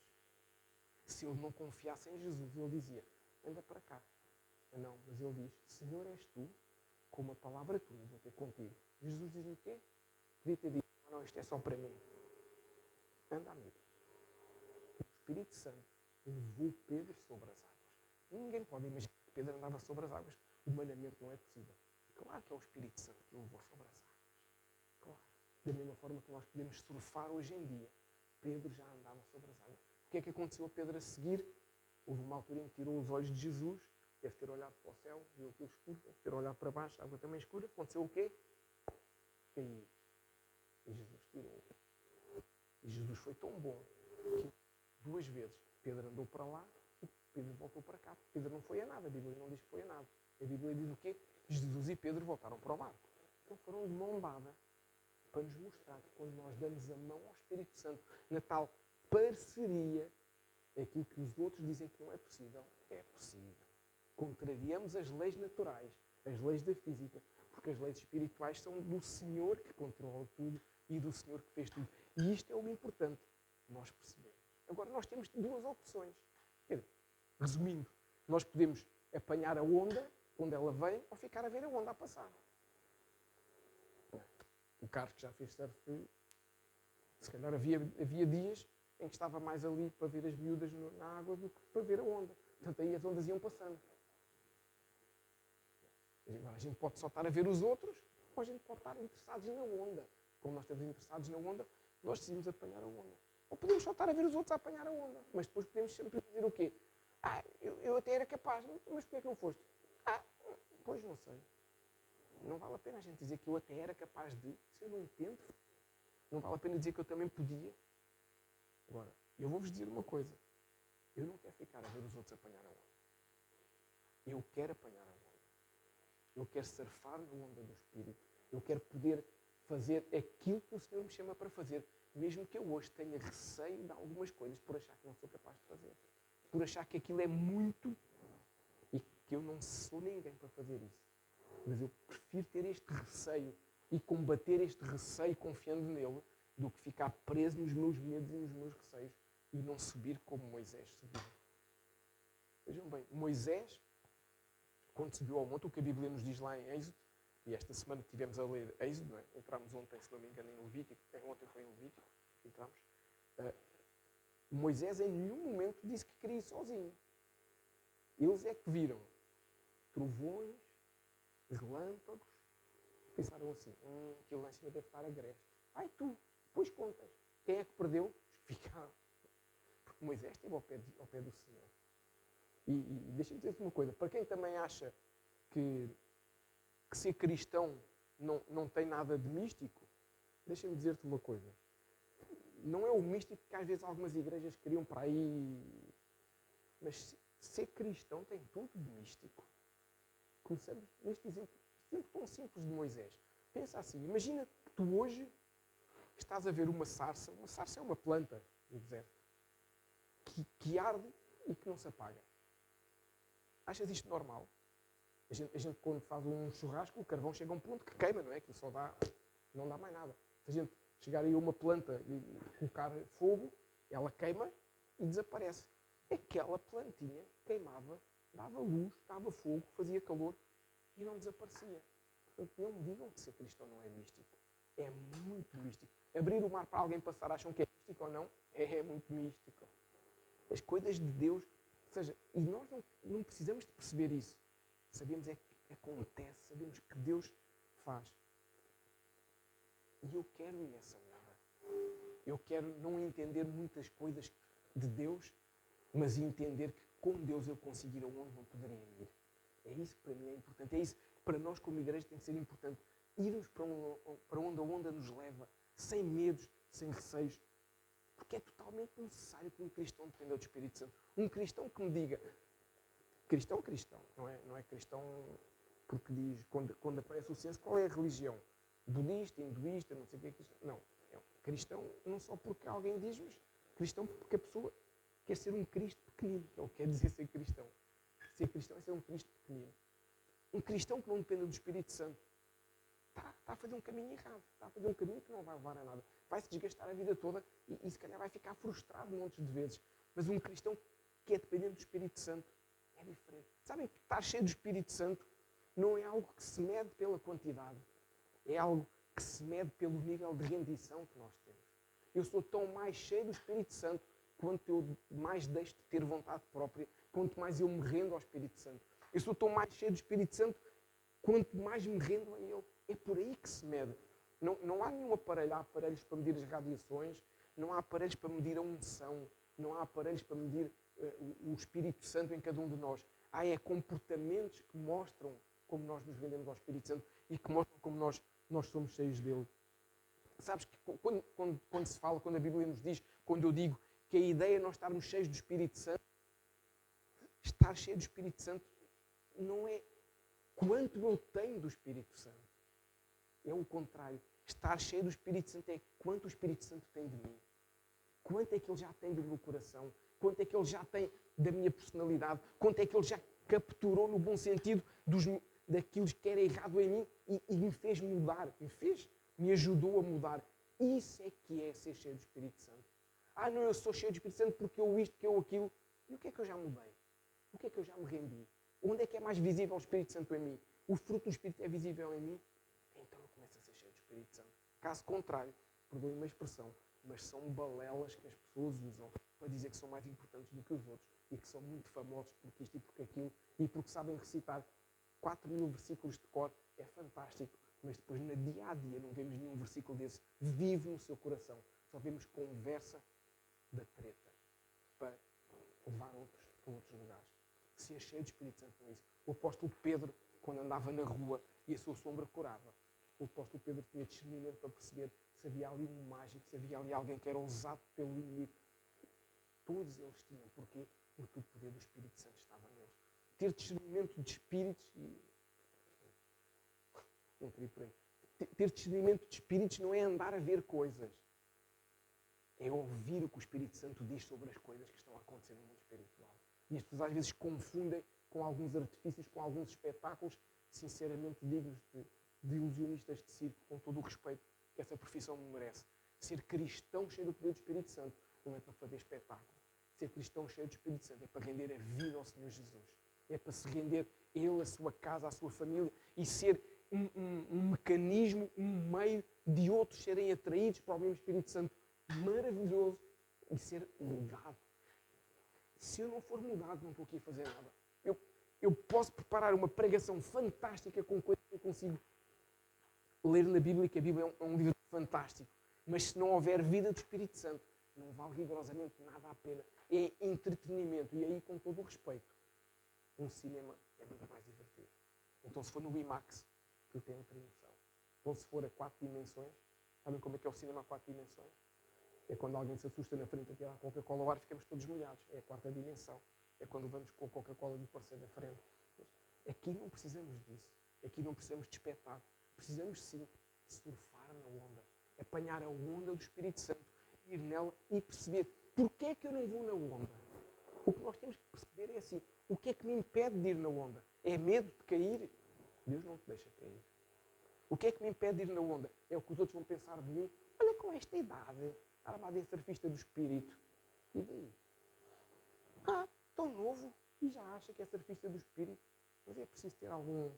Se ele não confiasse em Jesus, ele dizia, anda para cá. Não, mas ele diz, Senhor, és tu, com uma palavra tua, vou ter contigo. Jesus diz o quê? Podia ter dito, não, isto é só para mim. Anda, amigo. O Espírito Santo levou Pedro sobre as águas. Ninguém pode imaginar que Pedro andava sobre as águas. Humanamente não é possível. Claro que é o Espírito Santo que o levou sobre as águas. Claro. Da mesma forma que nós podemos surfar hoje em dia, Pedro já andava sobre as águas. O que é que aconteceu a Pedro a seguir? Houve uma altura em que tirou os olhos de Jesus, deve ter olhado para o céu, viu aquilo escuro, deve ter olhado para baixo, a água também escura. Aconteceu o quê? Caiu. E Jesus tirou. E Jesus foi tão bom que 2 vezes Pedro andou para lá e Pedro voltou para cá. Pedro não foi a nada, a Bíblia não diz que foi a nada. A Bíblia diz o quê? Jesus e Pedro voltaram para o barco. Então foram de mão dada para nos mostrar que quando nós damos a mão ao Espírito Santo na tal parceria, aquilo que os outros dizem que não é possível, é possível. Contrariamos as leis naturais, as leis da física, porque as leis espirituais são do Senhor que controla tudo e do Senhor que fez tudo. E isto é o importante, nós percebemos. Agora, nós temos 2 opções. Resumindo, nós podemos apanhar a onda onde ela vem ou ficar a ver a onda a passar. O Carlos que já fez surf, se calhar havia dias em que estava mais ali para ver as miúdas na água do que para ver a onda. Portanto, aí as ondas iam passando. Agora, a gente pode só estar a ver os outros ou a gente pode estar interessados na onda. Como nós estamos interessados na onda, nós decidimos apanhar a onda. Ou podemos só estar a ver os outros a apanhar a onda. Mas depois podemos sempre dizer o quê? Eu até era capaz, mas porquê é que não foste? Pois não sei. Não vale a pena a gente dizer que eu até era capaz de, se eu não entendo. Não vale a pena dizer que eu também podia. Agora, eu vou-vos dizer uma coisa. Eu não quero ficar a ver os outros apanhar a onda. Eu quero apanhar a onda. Eu quero surfar na onda do Espírito. Eu quero poder fazer aquilo que o Senhor me chama para fazer, mesmo que eu hoje tenha receio de algumas coisas, por achar que não sou capaz de fazer. Por achar que aquilo é muito e que eu não sou ninguém para fazer isso. Mas eu prefiro ter este receio e combater este receio confiando nele do que ficar preso nos meus medos e nos meus receios e não subir como Moisés subiu. Vejam bem, Moisés, quando subiu ao monte, o que a Bíblia nos diz lá em Êxodo, e esta semana tivemos a ler Êxodo, não é? Entramos ontem, se não me engano, em Levítico, ontem foi em Levítico, entramos. Moisés em nenhum momento disse que queria ir sozinho. Eles é que viram trovões, relâmpagos, pensaram assim, aquilo lá em cima deve estar agreste. Ai tu, depois contas. Quem é que perdeu? Os que ficaram. Porque Moisés esteve ao pé do Senhor. E deixa-me dizer-te uma coisa, para quem também acha que ser cristão não tem nada de místico, deixa-me dizer-te uma coisa. Não é o místico que às vezes algumas igrejas queriam para aí, mas ser cristão tem tudo de místico. Começamos neste exemplo tão simples de Moisés. Pensa assim, imagina que tu hoje estás a ver uma sarça é uma planta no deserto, que arde e que não se apaga. Achas isto normal? A gente quando faz um churrasco, o carvão chega a um ponto que queima, não é? Que só dá, não dá mais nada. Se a gente chegar aí a uma planta e colocar fogo, ela queima e desaparece. Aquela plantinha queimava, dava luz, dava fogo, fazia calor e não desaparecia. Portanto, não me digam que ser cristão não é místico. É muito místico. Abrir o mar para alguém passar, acham que é místico ou não? É muito místico. As coisas de Deus, ou seja, e nós não precisamos de perceber isso. Sabemos é que acontece, sabemos que Deus faz. E eu quero ir nessa onda. Eu quero não entender muitas coisas de Deus, mas entender que com Deus eu consigo ir aonde não poderia ir. É isso que para mim é importante. É isso que para nós como igreja tem que ser importante. Irmos para onde a onda nos leva, sem medos, sem receios. Porque é totalmente necessário que um cristão dependa do Espírito Santo. Um cristão que me diga, cristão, não é cristão porque diz, quando aparece o censo, qual é a religião? Budista, hinduísta, não sei o que é cristão. Não, é cristão não só porque alguém diz, mas cristão porque a pessoa quer ser um Cristo pequenino, que é o que quer dizer ser cristão. Ser cristão é ser um Cristo pequenino. Um cristão que não dependa do Espírito Santo está a fazer um caminho errado, está a fazer um caminho que não vai levar a nada. Vai se desgastar a vida toda e se calhar vai ficar frustrado montes de vezes. Mas um cristão que é dependente do Espírito Santo é diferente. Sabem que estar cheio do Espírito Santo não é algo que se mede pela quantidade. É algo que se mede pelo nível de rendição que nós temos. Eu sou tão mais cheio do Espírito Santo quanto eu mais deixo de ter vontade própria, quanto mais eu me rendo ao Espírito Santo. Eu sou tão mais cheio do Espírito Santo quanto mais me rendo a Ele. É por aí que se mede. Não há nenhum aparelho. Há aparelhos para medir as radiações, não há aparelhos para medir a unção, não há aparelhos para medir o Espírito Santo em cada um de nós. Há comportamentos que mostram como nós nos rendemos ao Espírito Santo e que mostram como nós somos cheios dele. Sabes que quando se fala, quando a Bíblia nos diz, quando eu digo que a ideia é nós estarmos cheios do Espírito Santo, estar cheio do Espírito Santo não é quanto eu tenho do Espírito Santo. É o contrário. Estar cheio do Espírito Santo é quanto o Espírito Santo tem de mim. Quanto é que ele já tem do meu coração. Quanto é que ele já tem da minha personalidade. Quanto é que ele já capturou no bom sentido daquilo que era errado em mim e me fez mudar. Me ajudou a mudar. Isso é que é ser cheio do Espírito Santo. Não, eu sou cheio do Espírito Santo porque eu isto, que eu aquilo. E o que é que eu já mudei? O que é que eu já me rendi? Onde é que é mais visível o Espírito Santo em mim? O fruto do Espírito é visível em mim? Então eu começo a ser cheio do Espírito Santo. Caso contrário, perdoem-me a expressão, mas são balelas que as pessoas usam para dizer que são mais importantes do que os outros e que são muito famosos porque isto e porque aquilo e porque sabem recitar 4.000 versículos de cor. É fantástico, mas depois no dia a dia não vemos nenhum versículo desse vivo no seu coração. Só vemos conversa da treta para levar outros para outros lugares. Se é cheio de Espírito Santo com isso. O apóstolo Pedro, quando andava na rua e a sua sombra curava, o apóstolo Pedro tinha discernimento para perceber se havia ali um mágico, se havia ali alguém que era usado pelo inimigo. Todos eles tinham. Porquê? Porque o poder do Espírito Santo estava neles. Ter discernimento de espíritos e... Não queria por aí. Ter discernimento de espíritos não é andar a ver coisas. É ouvir o que o Espírito Santo diz sobre as coisas que estão a acontecer no mundo espiritual. E as pessoas às vezes confundem com alguns artifícios, com alguns espetáculos sinceramente dignos de ilusionistas de circo, com todo o respeito que essa profissão me merece. Ser cristão cheio do poder do Espírito Santo não é para fazer espetáculo. Ser cristão cheio do Espírito Santo é para render a vida ao Senhor Jesus. É para se render Ele, a sua casa, a sua família e ser um mecanismo, um meio de outros serem atraídos para o mesmo Espírito Santo maravilhoso e ser mudado. Se eu não for mudado, não estou aqui a fazer nada. Eu posso preparar uma pregação fantástica com coisas que eu consigo ler na Bíblia, que a Bíblia é um livro fantástico. Mas se não houver vida do Espírito Santo, não vale rigorosamente nada a pena. É entretenimento. E aí, com todo o respeito, um cinema é muito mais divertido. Então, se for no IMAX, aquilo tem outra emoção. Então, se for a 4 dimensões, sabem como é que é o cinema a 4 dimensões? É quando alguém se assusta na frente a tirar a Coca-Cola ao ar, ficamos todos molhados. É a 4ª dimensão. É quando vamos com a Coca-Cola do parceiro da frente. Aqui não precisamos disso. Aqui não precisamos de espetáculo. Precisamos sim surfar na onda. apanhar a onda do Espírito Santo, ir nela e perceber porque é que eu não vou na onda. O que nós temos que perceber é assim, o que é que me impede de ir na onda? É medo de cair? Deus não te deixa cair. O que é que me impede de ir na onda? É o que os outros vão pensar de mim. Olha, com esta idade, armado em surfista do Espírito. E daí? Tão novo e já acha que é surfista do Espírito. Mas é preciso ter algum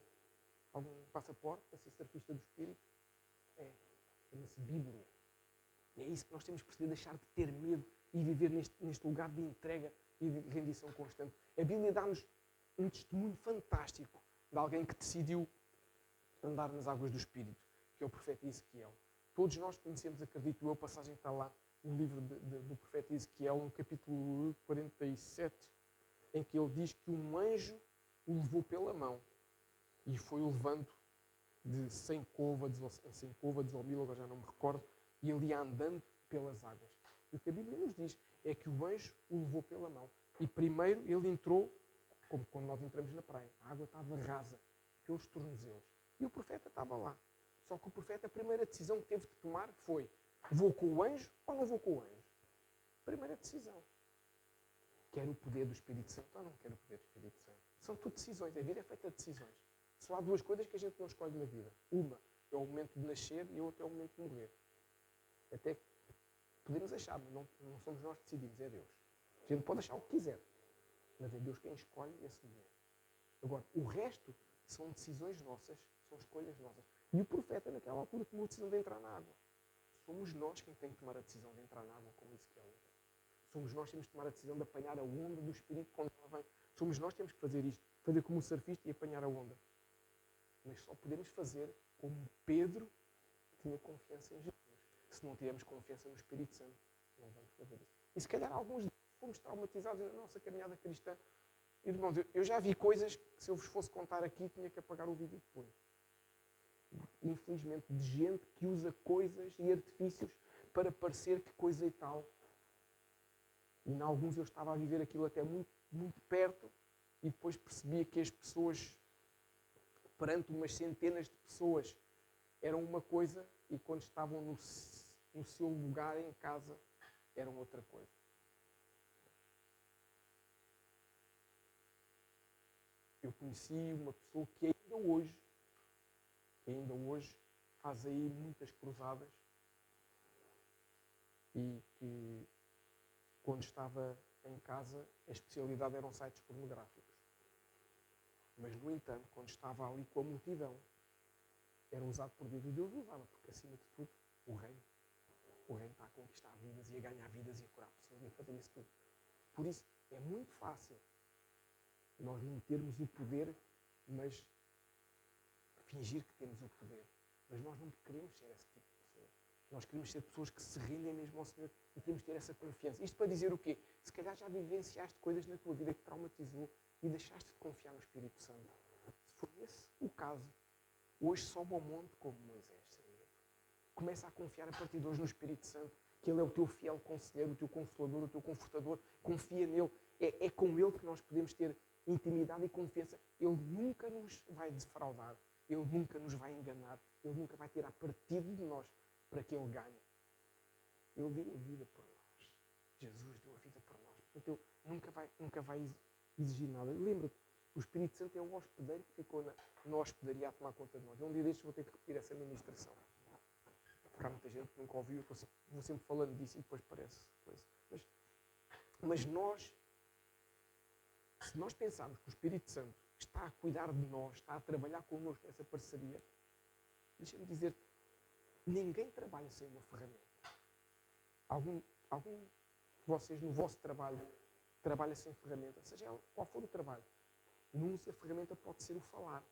passaporte para ser surfista do Espírito? Chama-se Bíblia. E é isso que nós temos que perceber, deixar de ter medo e viver neste lugar de entrega e de rendição constante. A Bíblia dá-nos um testemunho fantástico de alguém que decidiu andar nas águas do Espírito, que é o profeta Ezequiel. Todos nós conhecemos, acredito eu, a passagem que está lá no livro do profeta Ezequiel, no capítulo 47, em que ele diz que um anjo o levou pela mão e foi o levando de 100 côvados ou 1000, agora já não me recordo, e ele ia andando pelas águas. E o que a Bíblia nos diz é que o anjo o levou pela mão. E primeiro ele entrou, como quando nós entramos na praia, a água estava rasa, pelos tornozelos. E o profeta estava lá. Só que o profeta, a primeira decisão que teve de tomar foi: vou com o anjo ou não vou com o anjo? Primeira decisão. Quero o poder do Espírito Santo ou não quero o poder do Espírito Santo? São tudo decisões. A vida é feita de decisões. Só há duas coisas que a gente não escolhe na vida. Uma é o momento de nascer e a outra é o momento de morrer. Até que podemos achar, mas não somos nós que decidimos, é Deus. A gente pode achar o que quiser, mas é Deus quem escolhe esse momento. Agora, o resto são decisões nossas, são escolhas nossas. E o profeta, naquela altura, tomou a decisão de entrar na água. Somos nós quem tem que tomar a decisão de entrar na água, como Ezequiel. Somos nós que temos que tomar a decisão de apanhar a onda do Espírito quando ela vem. Somos nós que temos que fazer isto, fazer como o surfista e apanhar a onda. Mas só podemos fazer como Pedro tinha confiança em Jesus. Se não tivermos confiança no Espírito Santo, não vamos fazer isso. E se calhar alguns fomos traumatizados na nossa caminhada cristã. Irmãos, eu já vi coisas que, se eu vos fosse contar aqui, tinha que apagar o vídeo depois. Infelizmente, de gente que usa coisas e artifícios para parecer que coisa e tal. E em alguns eu estava a viver aquilo até muito, muito perto e depois percebia que as pessoas, perante umas centenas de pessoas, eram uma coisa e quando estavam no seu lugar em casa, eram outra coisa. Eu conheci uma pessoa que ainda hoje faz aí muitas cruzadas e que, quando estava em casa, a especialidade eram sites pornográficos. Mas, no entanto, quando estava ali com a multidão, era usado por Deus. E Deus usava, porque, acima de tudo, o reino está a conquistar vidas e a ganhar vidas e a curar pessoas e a fazer isso tudo. Por isso, é muito fácil nós não termos o poder, mas fingir que temos o poder. Mas nós não queremos ser esse tipo de pessoas. Nós queremos ser pessoas que se rendem mesmo ao Senhor e temos que ter essa confiança. Isto para dizer o quê? Se calhar já vivenciaste coisas na tua vida que traumatizou e deixaste de confiar no Espírito Santo. Se for esse o caso, hoje sobe ao monte como Moisés. Começa a confiar a partir de hoje no Espírito Santo, que Ele é o teu fiel conselheiro, o teu consolador, o teu confortador. Confia nele. É com Ele que nós podemos ter intimidade e confiança. Ele nunca nos vai defraudar. Ele nunca nos vai enganar. Ele nunca vai tirar partido de nós para que Ele ganhe. Ele deu a vida por nós. Jesus deu a vida por nós. Portanto, Ele nunca vai exigir nada. Lembra-te, o Espírito Santo é o hospedeiro que ficou na hospedaria a tomar conta de nós. Um dia destes vou ter que repetir essa ministração. Porque há muita gente que nunca ouviu, eu vou sempre falando disso e depois parece coisa. Mas nós, se nós pensarmos que o Espírito Santo está a cuidar de nós, está a trabalhar connosco nessa parceria, deixa-me dizer, ninguém trabalha sem uma ferramenta. Algum de vocês no vosso trabalho trabalha sem ferramenta, seja qual for o trabalho. Nuns a ferramenta pode ser o falar,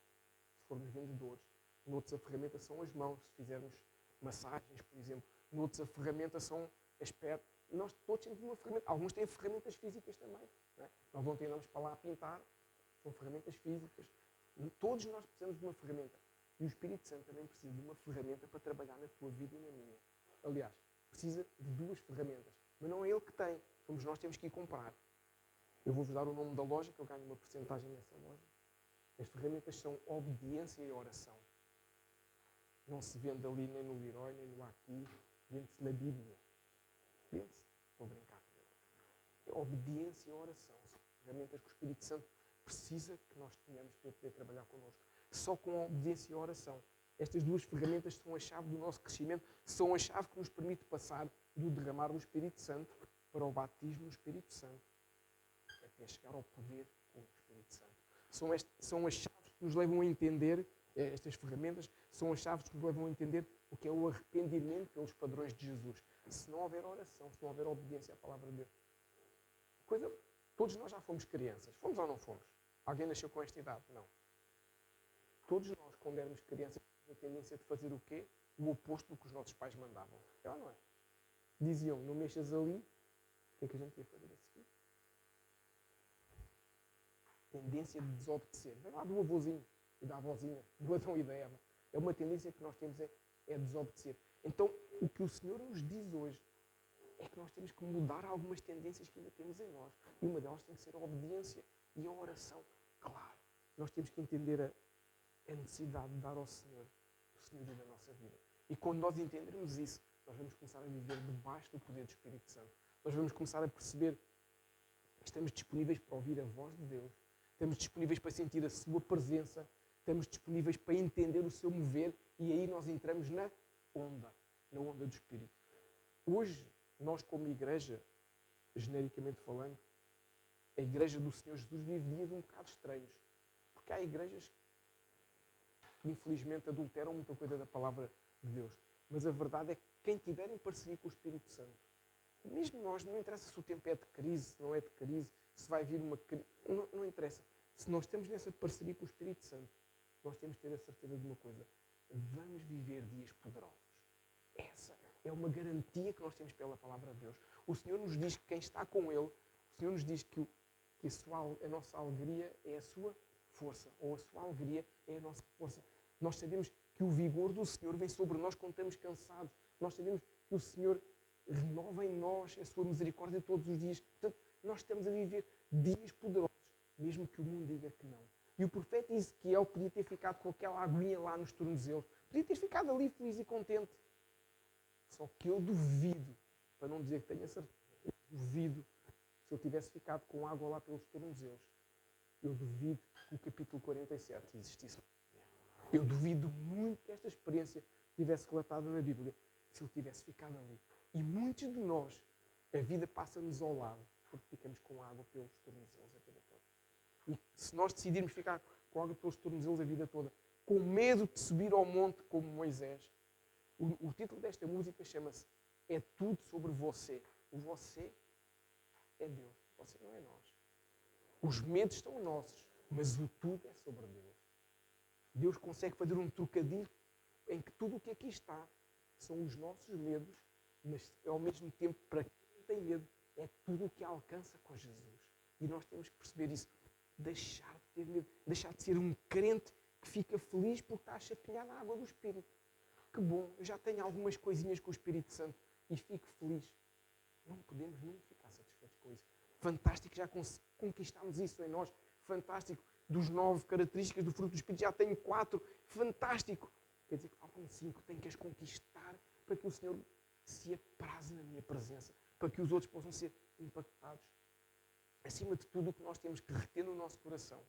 se formos vendedores. Noutros a ferramenta são as mãos, se fizermos massagens, por exemplo. Noutros a ferramenta são as pernas. Nós todos temos uma ferramenta. Alguns têm ferramentas físicas também. Não é? Nós não temos para lá a pintar, são ferramentas físicas. Todos nós precisamos de uma ferramenta. E o Espírito Santo também precisa de uma ferramenta para trabalhar na tua vida e na minha. Aliás, precisa de duas ferramentas. Mas não é ele que tem. Somos nós que temos que ir comprar. Eu vou-vos dar o nome da loja, que eu ganho uma porcentagem nessa loja. As ferramentas são obediência e oração. não se vende ali nem no Leroy, nem no Aqui, vende-se na Bíblia. Vende-se. Estou a brincar. É obediência e oração. São ferramentas que o Espírito Santo precisa que nós tenhamos para poder trabalhar connosco. Só com a obediência e a oração. Estas duas ferramentas são a chave do nosso crescimento, são a chave que nos permite passar do derramar do Espírito Santo para o batismo no Espírito Santo, até chegar ao poder do Espírito Santo. São as chaves que nos levam a entender, estas ferramentas, são as chaves que nos levam a entender o que é o arrependimento pelos padrões de Jesus. Se não houver oração, se não houver obediência à palavra de Deus. Todos nós já fomos crianças. Fomos ou não fomos? Alguém nasceu com esta idade? Não. Todos nós, quando éramos crianças, tínhamos a tendência de fazer o quê? O oposto do que os nossos pais mandavam. É ou não é? Diziam, não mexas ali. O que é que a gente ia fazer a seguir? Tendência de desobedecer. Vem lá do avôzinho e da avózinha, do Adão e da Eva. É uma tendência que nós temos, é desobedecer. Então, o que o Senhor nos diz hoje é que nós temos que mudar algumas tendências que ainda temos em nós. E uma delas tem que ser a obediência e a oração. Claro, nós temos que entender a necessidade de dar ao Senhor o senhorio da nossa vida. E quando nós entendermos isso, nós vamos começar a viver debaixo do poder do Espírito Santo. Nós vamos começar a perceber que estamos disponíveis para ouvir a voz de Deus, estamos disponíveis para sentir a sua presença, estamos disponíveis para entender o seu mover e aí nós entramos na onda do Espírito. Hoje, nós como igreja, genericamente falando, a igreja do Senhor Jesus vive dias um bocado estranhos. Porque há igrejas que infelizmente adulteram muita coisa da palavra de Deus. Mas a verdade é que quem tiver em parceria com o Espírito Santo, mesmo nós, não interessa se o tempo é de crise, se não é de crise, se vai vir uma crise, não interessa. Se nós estamos nessa parceria com o Espírito Santo, nós temos que ter a certeza de uma coisa. Vamos viver dias poderosos. Essa é uma garantia que nós temos pela palavra de Deus. O Senhor nos diz que quem está com Ele, o Senhor nos diz que a nossa alegria é a sua força, ou a sua alegria é a nossa força. Nós sabemos que o vigor do Senhor vem sobre nós quando estamos cansados. Nós sabemos que o Senhor renova em nós a sua misericórdia todos os dias. Portanto, nós estamos a viver dias poderosos, mesmo que o mundo diga que não. E o profeta Ezequiel podia ter ficado com aquela aguinha lá nos tornozelos. Podia ter ficado ali feliz e contente. Só que eu duvido, para não dizer que tenho a certeza, eu duvido se eu tivesse ficado com água lá pelos tornozelos. Eu duvido que o capítulo 47 existisse. Eu duvido muito que esta experiência tivesse relatado na Bíblia se ele tivesse ficado ali. E muitos de nós, a vida passa-nos ao lado, porque ficamos com água pelos tornozelos a vida toda. E se nós decidirmos ficar com água pelos tornozelos a vida toda, com medo de subir ao monte como Moisés, o título desta música chama-se É Tudo Sobre Você. O você é Deus, você não é nós. Os medos são nossos, mas o tudo é sobre Deus. Deus consegue fazer um trocadilho em que tudo o que aqui está são os nossos medos, mas ao mesmo tempo, para quem não tem medo, é tudo o que alcança com Jesus. E nós temos que perceber isso. Deixar de ter medo, deixar de ser um crente que fica feliz porque está a chapinhar na água do Espírito. Que bom, eu já tenho algumas coisinhas com o Espírito Santo e fico feliz. Não podemos nunca ficar satisfeitos com isso. Fantástico, já conquistámos isso em nós. Fantástico, dos 9 características do fruto do Espírito já tenho 4. Fantástico. Quer dizer que faltam 5, tenho que as conquistar para que o Senhor se apraze na minha presença, para que os outros possam ser impactados. Acima de tudo, o que nós temos que reter no nosso coração,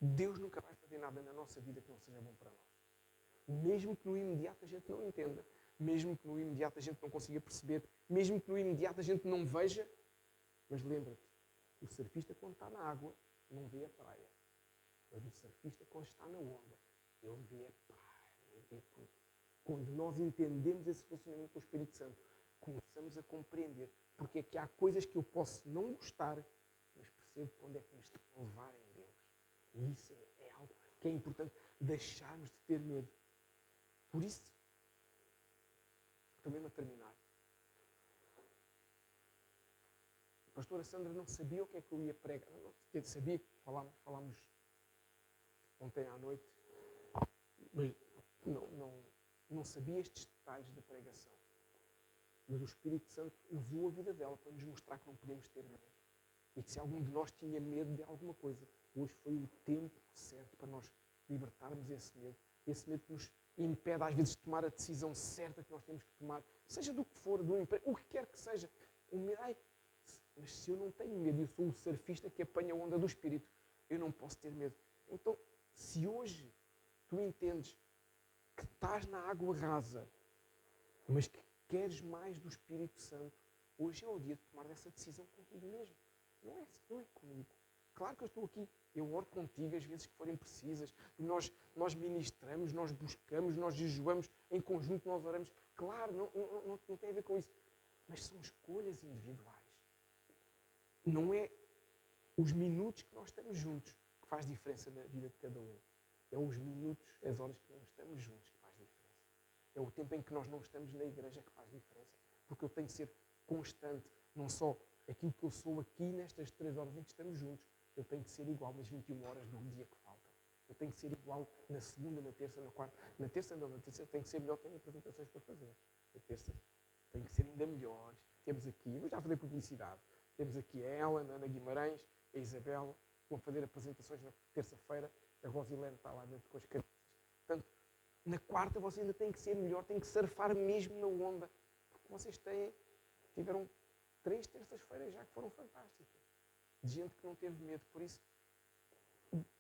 Deus nunca vai fazer nada na nossa vida que não seja bom para nós. Mesmo que no imediato a gente não entenda, mesmo que no imediato a gente não consiga perceber, mesmo que no imediato a gente não veja, mas lembra-te, o surfista quando está na água não vê a praia, mas o surfista quando está na onda, ele vê a praia, ele vê tudo. Quando nós entendemos esse relacionamento com o Espírito Santo, começamos a compreender porque é que há coisas que eu posso não gostar, mas percebo quando é que me estão a levar em Deus. E isso é algo que é importante, deixarmos de ter medo. Por isso, estou mesmo a terminar. A pastora Sandra não sabia o que é que eu ia pregar. Não sabia, falámos ontem à noite, mas não sabia estes detalhes da pregação. Mas o Espírito Santo usou a vida dela para nos mostrar que não podemos ter medo. E que se algum de nós tinha medo de alguma coisa, hoje foi o tempo certo para nós libertarmos esse medo que nos impede às vezes de tomar a decisão certa que nós temos que tomar, seja do que for, do emprego, o que quer que seja. O medo, mas se eu não tenho medo, eu sou o surfista que apanha a onda do Espírito, eu não posso ter medo. Então, se hoje tu entendes que estás na água rasa, mas que queres mais do Espírito Santo, hoje é o dia de tomar essa decisão contigo mesmo. Não é comigo. Claro que eu estou aqui, eu oro contigo as vezes que forem precisas, nós ministramos, nós buscamos, nós jejuamos, em conjunto nós oramos. Claro, não tem a ver com isso. Mas são escolhas individuais. Não é os minutos que nós estamos juntos que faz diferença na vida de cada um. É os minutos, as horas que nós estamos juntos que faz diferença. É o tempo em que nós não estamos na igreja que faz diferença. Porque eu tenho que ser constante, não só aquilo que eu sou aqui nestas 3 horas em que estamos juntos, eu tenho que ser igual nas 21 horas do dia que faltam. Eu tenho que ser igual na segunda, na terça, na quarta. Na terça eu tenho que ser melhor, tenho apresentações para fazer. Na terça tenho que ser ainda melhores. Temos aqui, vou já fazer publicidade, temos aqui a Ela, a Ana Guimarães, a Isabela, vão fazer apresentações na terça-feira, a Rosilene está lá dentro com as crianças. Portanto, na quarta você ainda tem que ser melhor, tem que surfar mesmo na onda. Porque vocês tiveram 3 terças-feiras já que foram fantásticas. De gente que não teve medo. Por isso,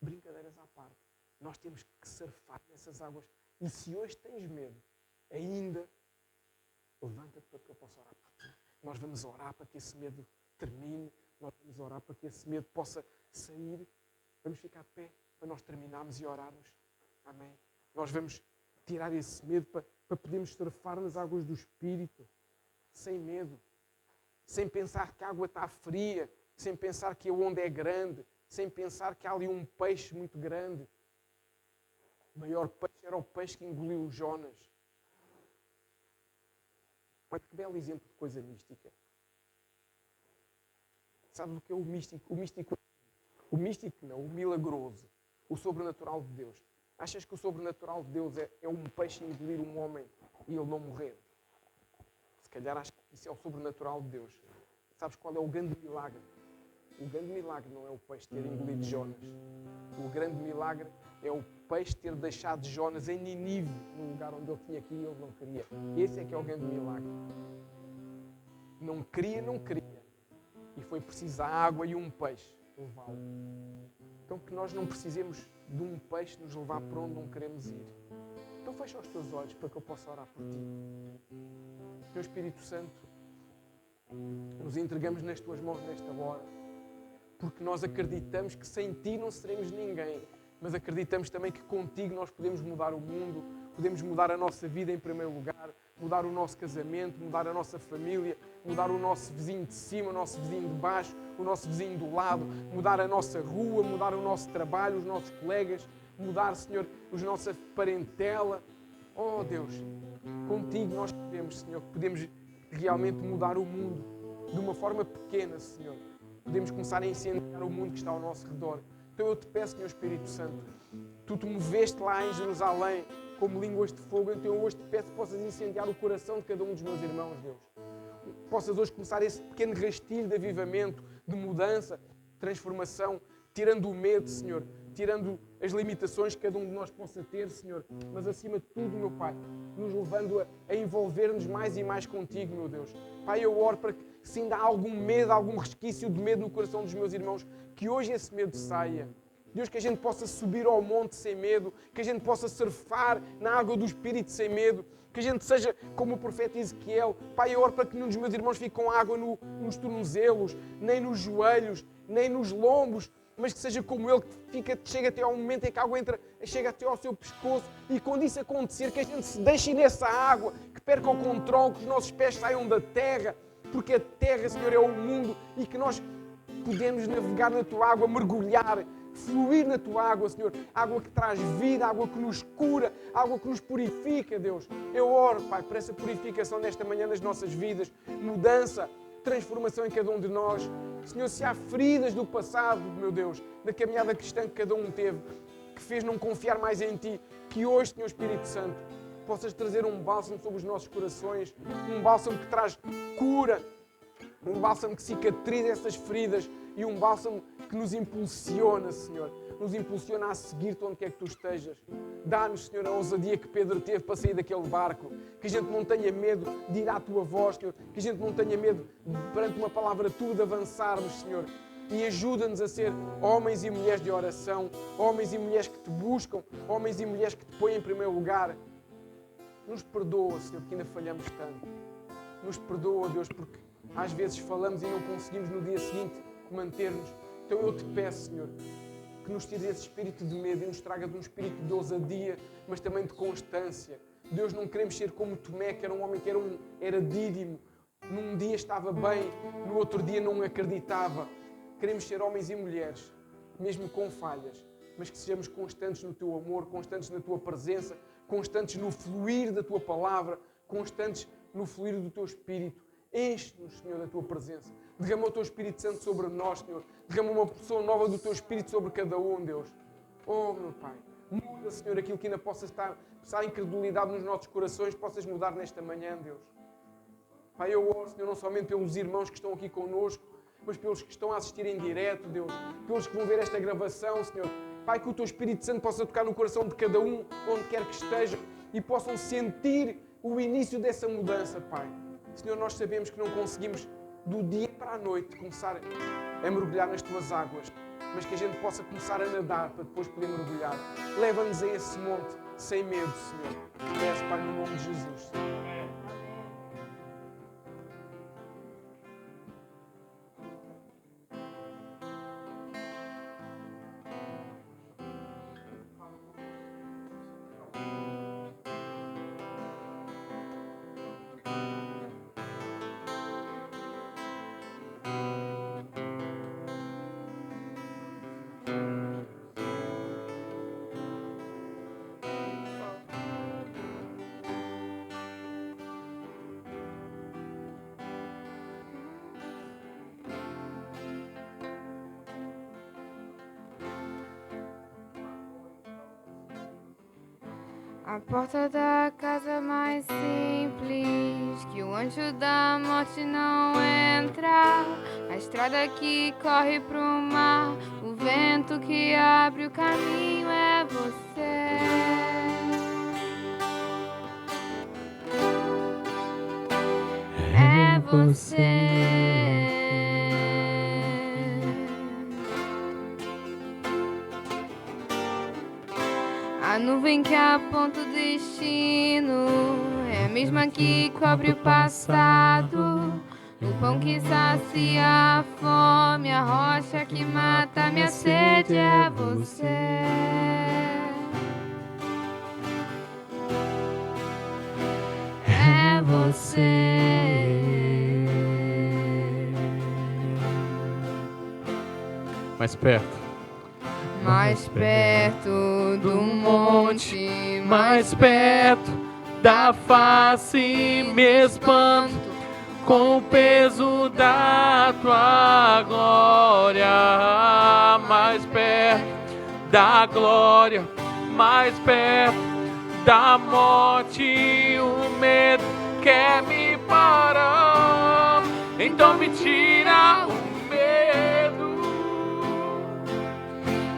brincadeiras à parte, nós temos que surfar nessas águas. E se hoje tens medo, ainda levanta-te para que eu possa orar por ti. Nós vamos orar para que esse medo termine. Nós vamos orar para que esse medo possa sair. Vamos ficar de pé para nós terminarmos e orarmos. Amém. Nós vamos tirar esse medo para podermos surfar nas águas do Espírito. Sem medo. Sem pensar que a água está fria. Sem pensar que a onda é grande. Sem pensar que há ali um peixe muito grande. O maior peixe era o peixe que engoliu o Jonas. Olha que belo exemplo de coisa mística. Sabe o que é o místico? O místico não, o milagroso. O sobrenatural de Deus. Achas que o sobrenatural de Deus é um peixe engolir um homem e ele não morrer? Se calhar achas que isso é o sobrenatural de Deus. Sabes qual é o grande milagre? O grande milagre não é o peixe ter engolido Jonas. O grande milagre é o peixe ter deixado Jonas em Nínive, no lugar onde ele tinha que ir e ele não queria. Esse é que é o grande milagre. Não queria. E foi preciso a água e um peixe levá-lo. Então que nós não precisemos de um peixe nos levar para onde não queremos ir. Então fecha os teus olhos para que eu possa orar por ti. Teu Espírito Santo, nos entregamos nas tuas mãos nesta hora. Porque nós acreditamos que sem ti não seremos ninguém. Mas acreditamos também que contigo nós podemos mudar o mundo, podemos mudar a nossa vida em primeiro lugar, mudar o nosso casamento, mudar a nossa família, mudar o nosso vizinho de cima, o nosso vizinho de baixo, o nosso vizinho do lado, mudar a nossa rua, mudar o nosso trabalho, os nossos colegas, mudar, Senhor, a nossa parentela. Oh Deus, contigo nós podemos realmente mudar o mundo de uma forma pequena, Senhor. Podemos começar a incendiar o mundo que está ao nosso redor. Então eu te peço, Senhor Espírito Santo, tu te moveste lá em Jerusalém como línguas de fogo, então eu hoje te peço que possas incendiar o coração de cada um dos meus irmãos, Deus. Possas hoje começar esse pequeno rastilho de avivamento, de mudança, de transformação, tirando o medo, Senhor, tirando as limitações que cada um de nós possa ter, Senhor, mas acima de tudo, meu Pai, nos levando a envolver-nos mais e mais contigo, meu Deus. Pai, eu oro para que se ainda há algum medo, algum resquício de medo no coração dos meus irmãos, que hoje esse medo saia. Deus, que a gente possa subir ao monte sem medo, que a gente possa surfar na água do Espírito sem medo, que a gente seja como o profeta Ezequiel. Pai, eu oro para que nenhum dos meus irmãos fique com água nos tornozelos, nem nos joelhos, nem nos lombos, mas que seja como ele, que chega até ao momento em que a água chega até ao seu pescoço, e quando isso acontecer, que a gente se deixe nessa água, que perca o controle, que os nossos pés saiam da terra, porque a terra, Senhor, é o mundo, e que nós podemos navegar na tua água, mergulhar, fluir na tua água, Senhor. Água que traz vida, água que nos cura, água que nos purifica, Deus. Eu oro, Pai, por essa purificação nesta manhã nas nossas vidas, mudança, transformação em cada um de nós. Senhor, se há feridas do passado, meu Deus, da caminhada cristã que cada um teve, que fez não confiar mais em Ti, que hoje, Senhor Espírito Santo, possas trazer um bálsamo sobre os nossos corações, um bálsamo que traz cura, um bálsamo que cicatriza essas feridas e um bálsamo que nos impulsiona, Senhor. nos impulsiona a seguir-te onde quer que tu estejas. Dá-nos, Senhor, a ousadia que Pedro teve para sair daquele barco. Que a gente não tenha medo de ir à tua voz, Senhor. Que a gente não tenha medo, perante uma palavra tua, de avançarmos, Senhor. E ajuda-nos a ser homens e mulheres de oração, homens e mulheres que te buscam, homens e mulheres que te põem em primeiro lugar. Nos perdoa, Senhor, porque ainda falhamos tanto. Nos perdoa, Deus, porque às vezes falamos e não conseguimos no dia seguinte manter-nos. Então eu te peço, Senhor, que nos tire esse espírito de medo e nos traga de um espírito de ousadia, mas também de constância. Deus, não queremos ser como Tomé, que era um homem que era dídimo. Num dia estava bem, no outro dia não acreditava. Queremos ser homens e mulheres, mesmo com falhas, mas que sejamos constantes no teu amor, constantes na tua presença, constantes no fluir da tua palavra, constantes no fluir do teu Espírito. Enche-nos, Senhor, da tua presença. Derrama o teu Espírito Santo sobre nós, Senhor. Derrama uma porção nova do teu Espírito sobre cada um, Deus. Oh, meu Pai, muda, Senhor, aquilo que ainda possa estar a incredulidade nos nossos corações, possas mudar nesta manhã, Deus. Pai, eu oro, Senhor, não somente pelos irmãos que estão aqui connosco, mas pelos que estão a assistir em direto, Deus. Pelos que vão ver esta gravação, Senhor. Pai, que o teu Espírito Santo possa tocar no coração de cada um, onde quer que esteja, e possam sentir o início dessa mudança, Pai. Senhor, nós sabemos que não conseguimos, do dia para a noite, começar a mergulhar nas tuas águas, mas que a gente possa começar a nadar para depois poder mergulhar. Leva-nos a esse monte sem medo, Senhor. Peço, Pai, no nome de Jesus. A porta da casa mais simples, que o anjo da morte não entra. A estrada que corre pro mar, o vento que abre o caminho é você. É você. A nuvem que aponta o destino é a mesma que cobre o passado. O pão que sacia a fome, a rocha que mata minha sede é você. É você. Mais perto. Mais perto do monte, Mais perto da face, me espanto com o peso da tua glória. Mais perto da glória, mais perto da morte, o medo quer me parar. Então me tira o medo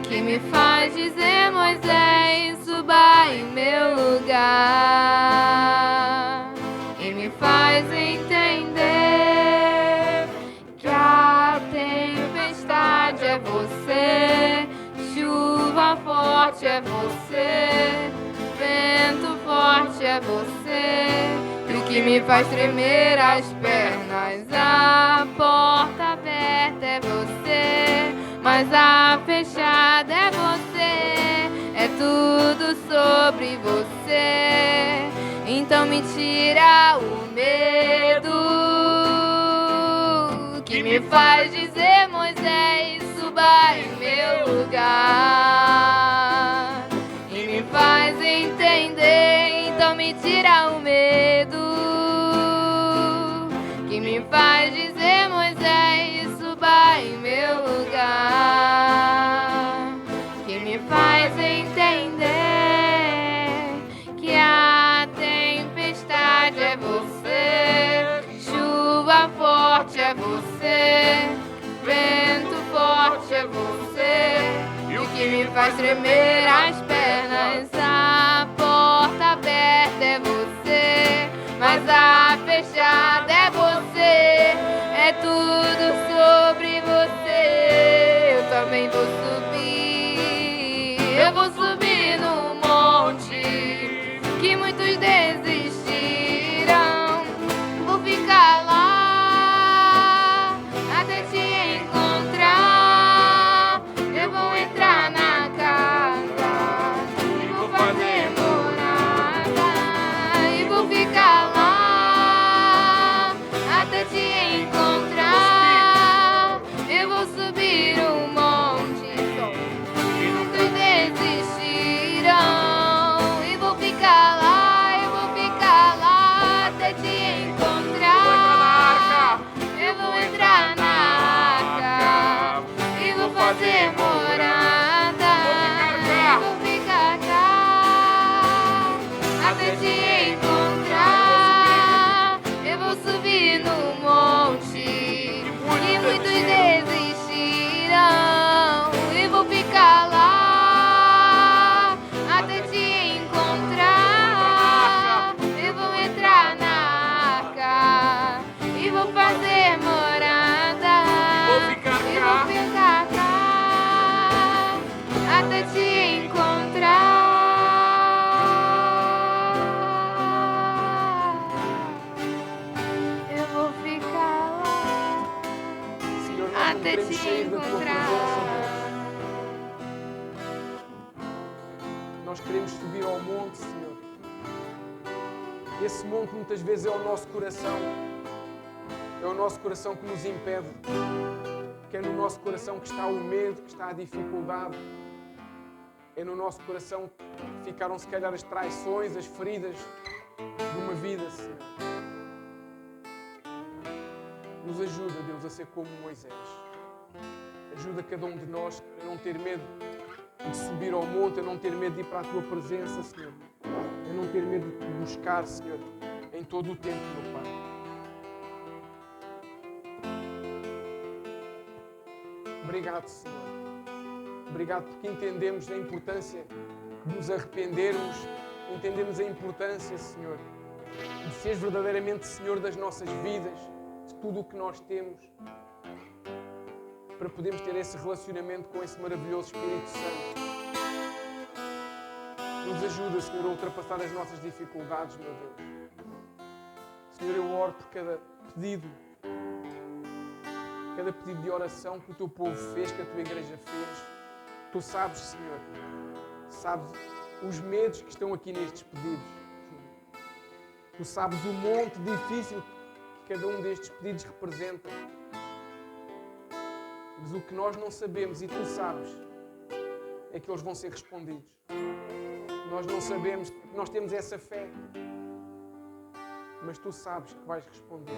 que me faz dizer, Moisés, suba em meu lugar, e me faz entender que a tempestade é você, chuva forte é você, vento forte é você, e o que me faz tremer as pernas, a porta aberta é você, mas a fechada é você, é tudo sobre você. Então me tira o medo que me faz dizer, Moisés, suba em meu lugar, e me faz entender. Então me tira o medo que me faz dizer, Moisés, suba em meu lugar, que me faz entender que a tempestade é você, chuva forte é você, vento forte é você, e o que me faz tremer as pernas. A porta aberta é você, mas a fechada é você. É tudo sobre você. Eu também vou subir. Eu vou subir no monte que muitos desistirão. Vou ficar lá até te encontrar. Eu vou entrar na casa e vou fazer morada. E vou ficar lá até te encontrar. Eu vou subir o monte que muitos desistirão. E vou ficar lá, eu vou ficar lá até te encontrar. Eu vou entrar na arca e vou fazer morada. Eu vou ficar cá até te encontrar. Eu vou subir no monte e muitos desistirão. E vou ficar lá até te encontrar. Eu vou entrar na arca e vou fazer morada. Vou ficar E cá. vou ficar cá até te encontrar. Eu vou ficar lá Senhor, nós não até queremos te sair da tua encontrar. presença, Deus. Nós queremos subir ao monte, Senhor. Esse monte muitas vezes é o nosso coração. É o nosso coração que nos impede. Que é no nosso coração que está o medo, que está a dificuldade. É no nosso coração que ficaram, se calhar, as traições, as feridas de uma vida, Senhor. Nos ajuda, Deus, a ser como Moisés. Ajuda cada um de nós a não ter medo de subir ao monte, a não ter medo de ir para a Tua presença, Senhor. A não ter medo de Te buscar, Senhor, em todo o tempo, meu Pai. Obrigado, Senhor. Obrigado porque entendemos a importância de nos arrependermos, entendemos a importância, Senhor, de seres verdadeiramente Senhor das nossas vidas, de tudo o que nós temos, para podermos ter esse relacionamento com esse maravilhoso Espírito Santo. Nos ajuda, Senhor, a ultrapassar as nossas dificuldades, meu Deus. Senhor, eu oro por cada pedido de oração que o Teu povo fez, que a Tua Igreja fez. Tu sabes, Senhor, sabes os medos que estão aqui nestes pedidos. Tu sabes o monte difícil que cada um destes pedidos representa. Mas o que nós não sabemos, e Tu sabes, é que eles vão ser respondidos. Nós não sabemos, porque nós temos essa fé. Mas Tu sabes que vais responder.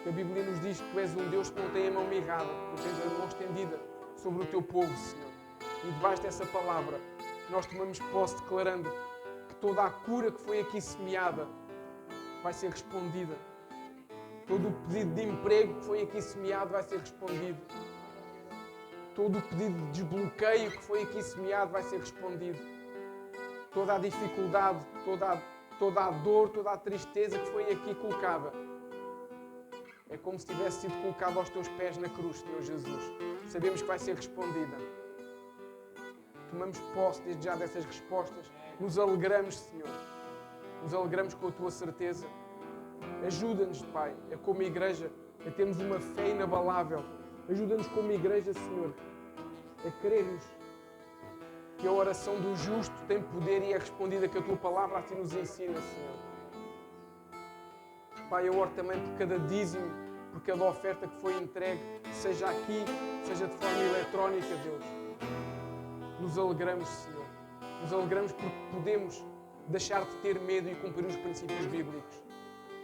A Bíblia nos diz que Tu és um Deus que não tem a mão mirrada, Tu tens a mão estendida sobre o Teu povo, Senhor. E debaixo dessa palavra, nós tomamos posse declarando que toda a cura que foi aqui semeada vai ser respondida. Todo o pedido de emprego que foi aqui semeado vai ser respondido. Todo o pedido de desbloqueio que foi aqui semeado vai ser respondido. Toda a dificuldade, toda a dor, toda a tristeza que foi aqui colocada, é como se tivesse sido colocado aos Teus pés na cruz, Senhor Jesus. Sabemos que vai ser respondida. Tomamos posse desde já dessas respostas. Nos alegramos, Senhor. Nos alegramos com a Tua certeza. Ajuda-nos, Pai, como igreja, a termos uma fé inabalável. Ajuda-nos como igreja, Senhor, a crermos que a oração do justo tem poder e é respondida, que a Tua palavra assim nos ensina, Senhor. Pai, eu oro também por cada dízimo, por cada oferta que foi entregue, seja aqui, seja de forma eletrónica, Deus. Nos alegramos, Senhor. Nos alegramos porque podemos deixar de ter medo e cumprir os princípios bíblicos.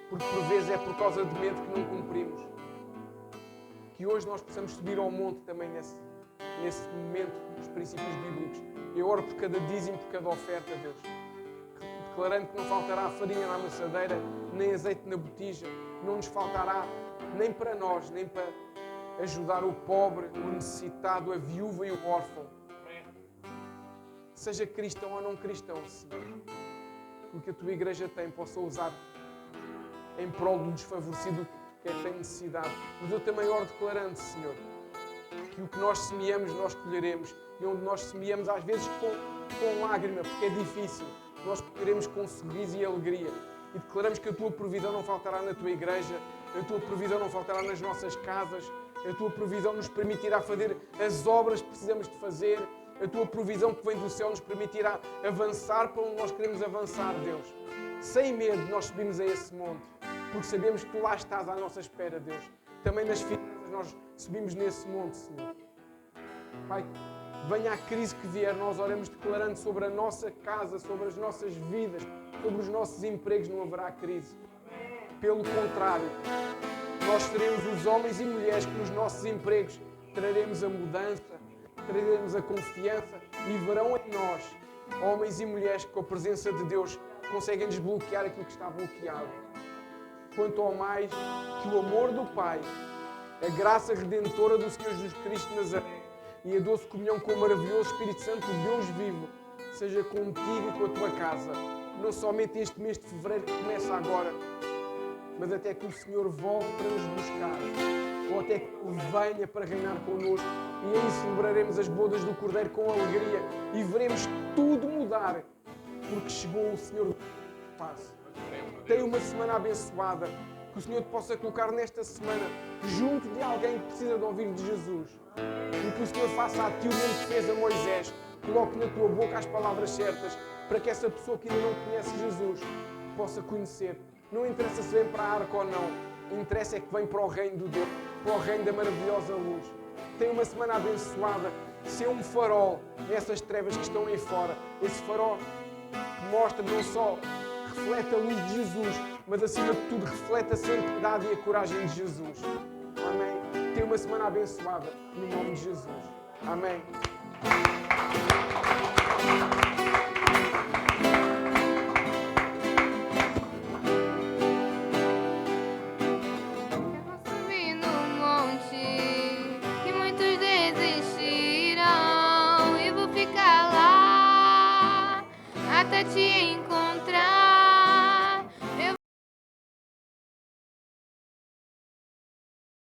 Porque por vezes é por causa de medo que não cumprimos. Que hoje nós possamos subir ao monte também nesse momento dos princípios bíblicos. Eu oro por cada dízimo, por cada oferta, Deus. Declarando que não faltará farinha na amassadeira, nem azeite na botija. Não nos faltará nem para nós, nem para ajudar o pobre, o necessitado, a viúva e o órfão. seja cristão ou não cristão, Senhor, que o que a tua igreja tem possa usar em prol do desfavorecido que tem necessidade. Mas eu também oro declarando, Senhor, que o que nós semeamos, nós colheremos. E onde nós semeamos, às vezes com lágrima, porque é difícil, nós colheremos com sorriso e alegria. E declaramos que a tua provisão não faltará na tua igreja, a tua provisão não faltará nas nossas casas, a tua provisão nos permitirá fazer as obras que precisamos de fazer, a tua provisão que vem do céu nos permitirá avançar para onde nós queremos avançar, Deus. Sem medo, nós subimos a esse monte, porque sabemos que tu lá estás à nossa espera, Deus. Também nas finanças nós subimos nesse monte, Senhor. Pai, venha a crise que vier, nós oramos declarando sobre a nossa casa, sobre as nossas vidas, sobre os nossos empregos, não haverá crise. Pelo contrário, nós seremos os homens e mulheres que nos nossos empregos traremos a mudança, traremos a confiança e verão em nós homens e mulheres que com a presença de Deus conseguem desbloquear aquilo que está bloqueado. Quanto ao mais, que o amor do Pai, a graça redentora do Senhor Jesus Cristo de Nazaré e a doce comunhão com o maravilhoso Espírito Santo de Deus vivo seja contigo e com a tua casa. Não somente este mês de fevereiro que começa agora, mas até que o Senhor volte para nos buscar, ou até que Ele venha para reinar connosco, e aí celebraremos as bodas do Cordeiro com alegria e veremos tudo mudar, porque chegou o Senhor de paz. Tenha uma semana abençoada, que o Senhor te possa colocar nesta semana junto de alguém que precisa de ouvir de Jesus, e que o Senhor faça a ti o mesmo que fez a Moisés, coloque na tua boca as palavras certas, para que essa pessoa que ainda não conhece Jesus possa conhecer. Não interessa se vem para a arca ou não, interessa é que vem para o reino do Deus, para o reino da maravilhosa luz. Tenha uma semana abençoada, ser um farol nessas trevas que estão aí fora. Esse farol que mostra não só, reflete a luz de Jesus, mas acima de tudo reflete a santidade e a coragem de Jesus. Amém. Tenha uma semana abençoada, no nome de Jesus. Amém. Te encontrar.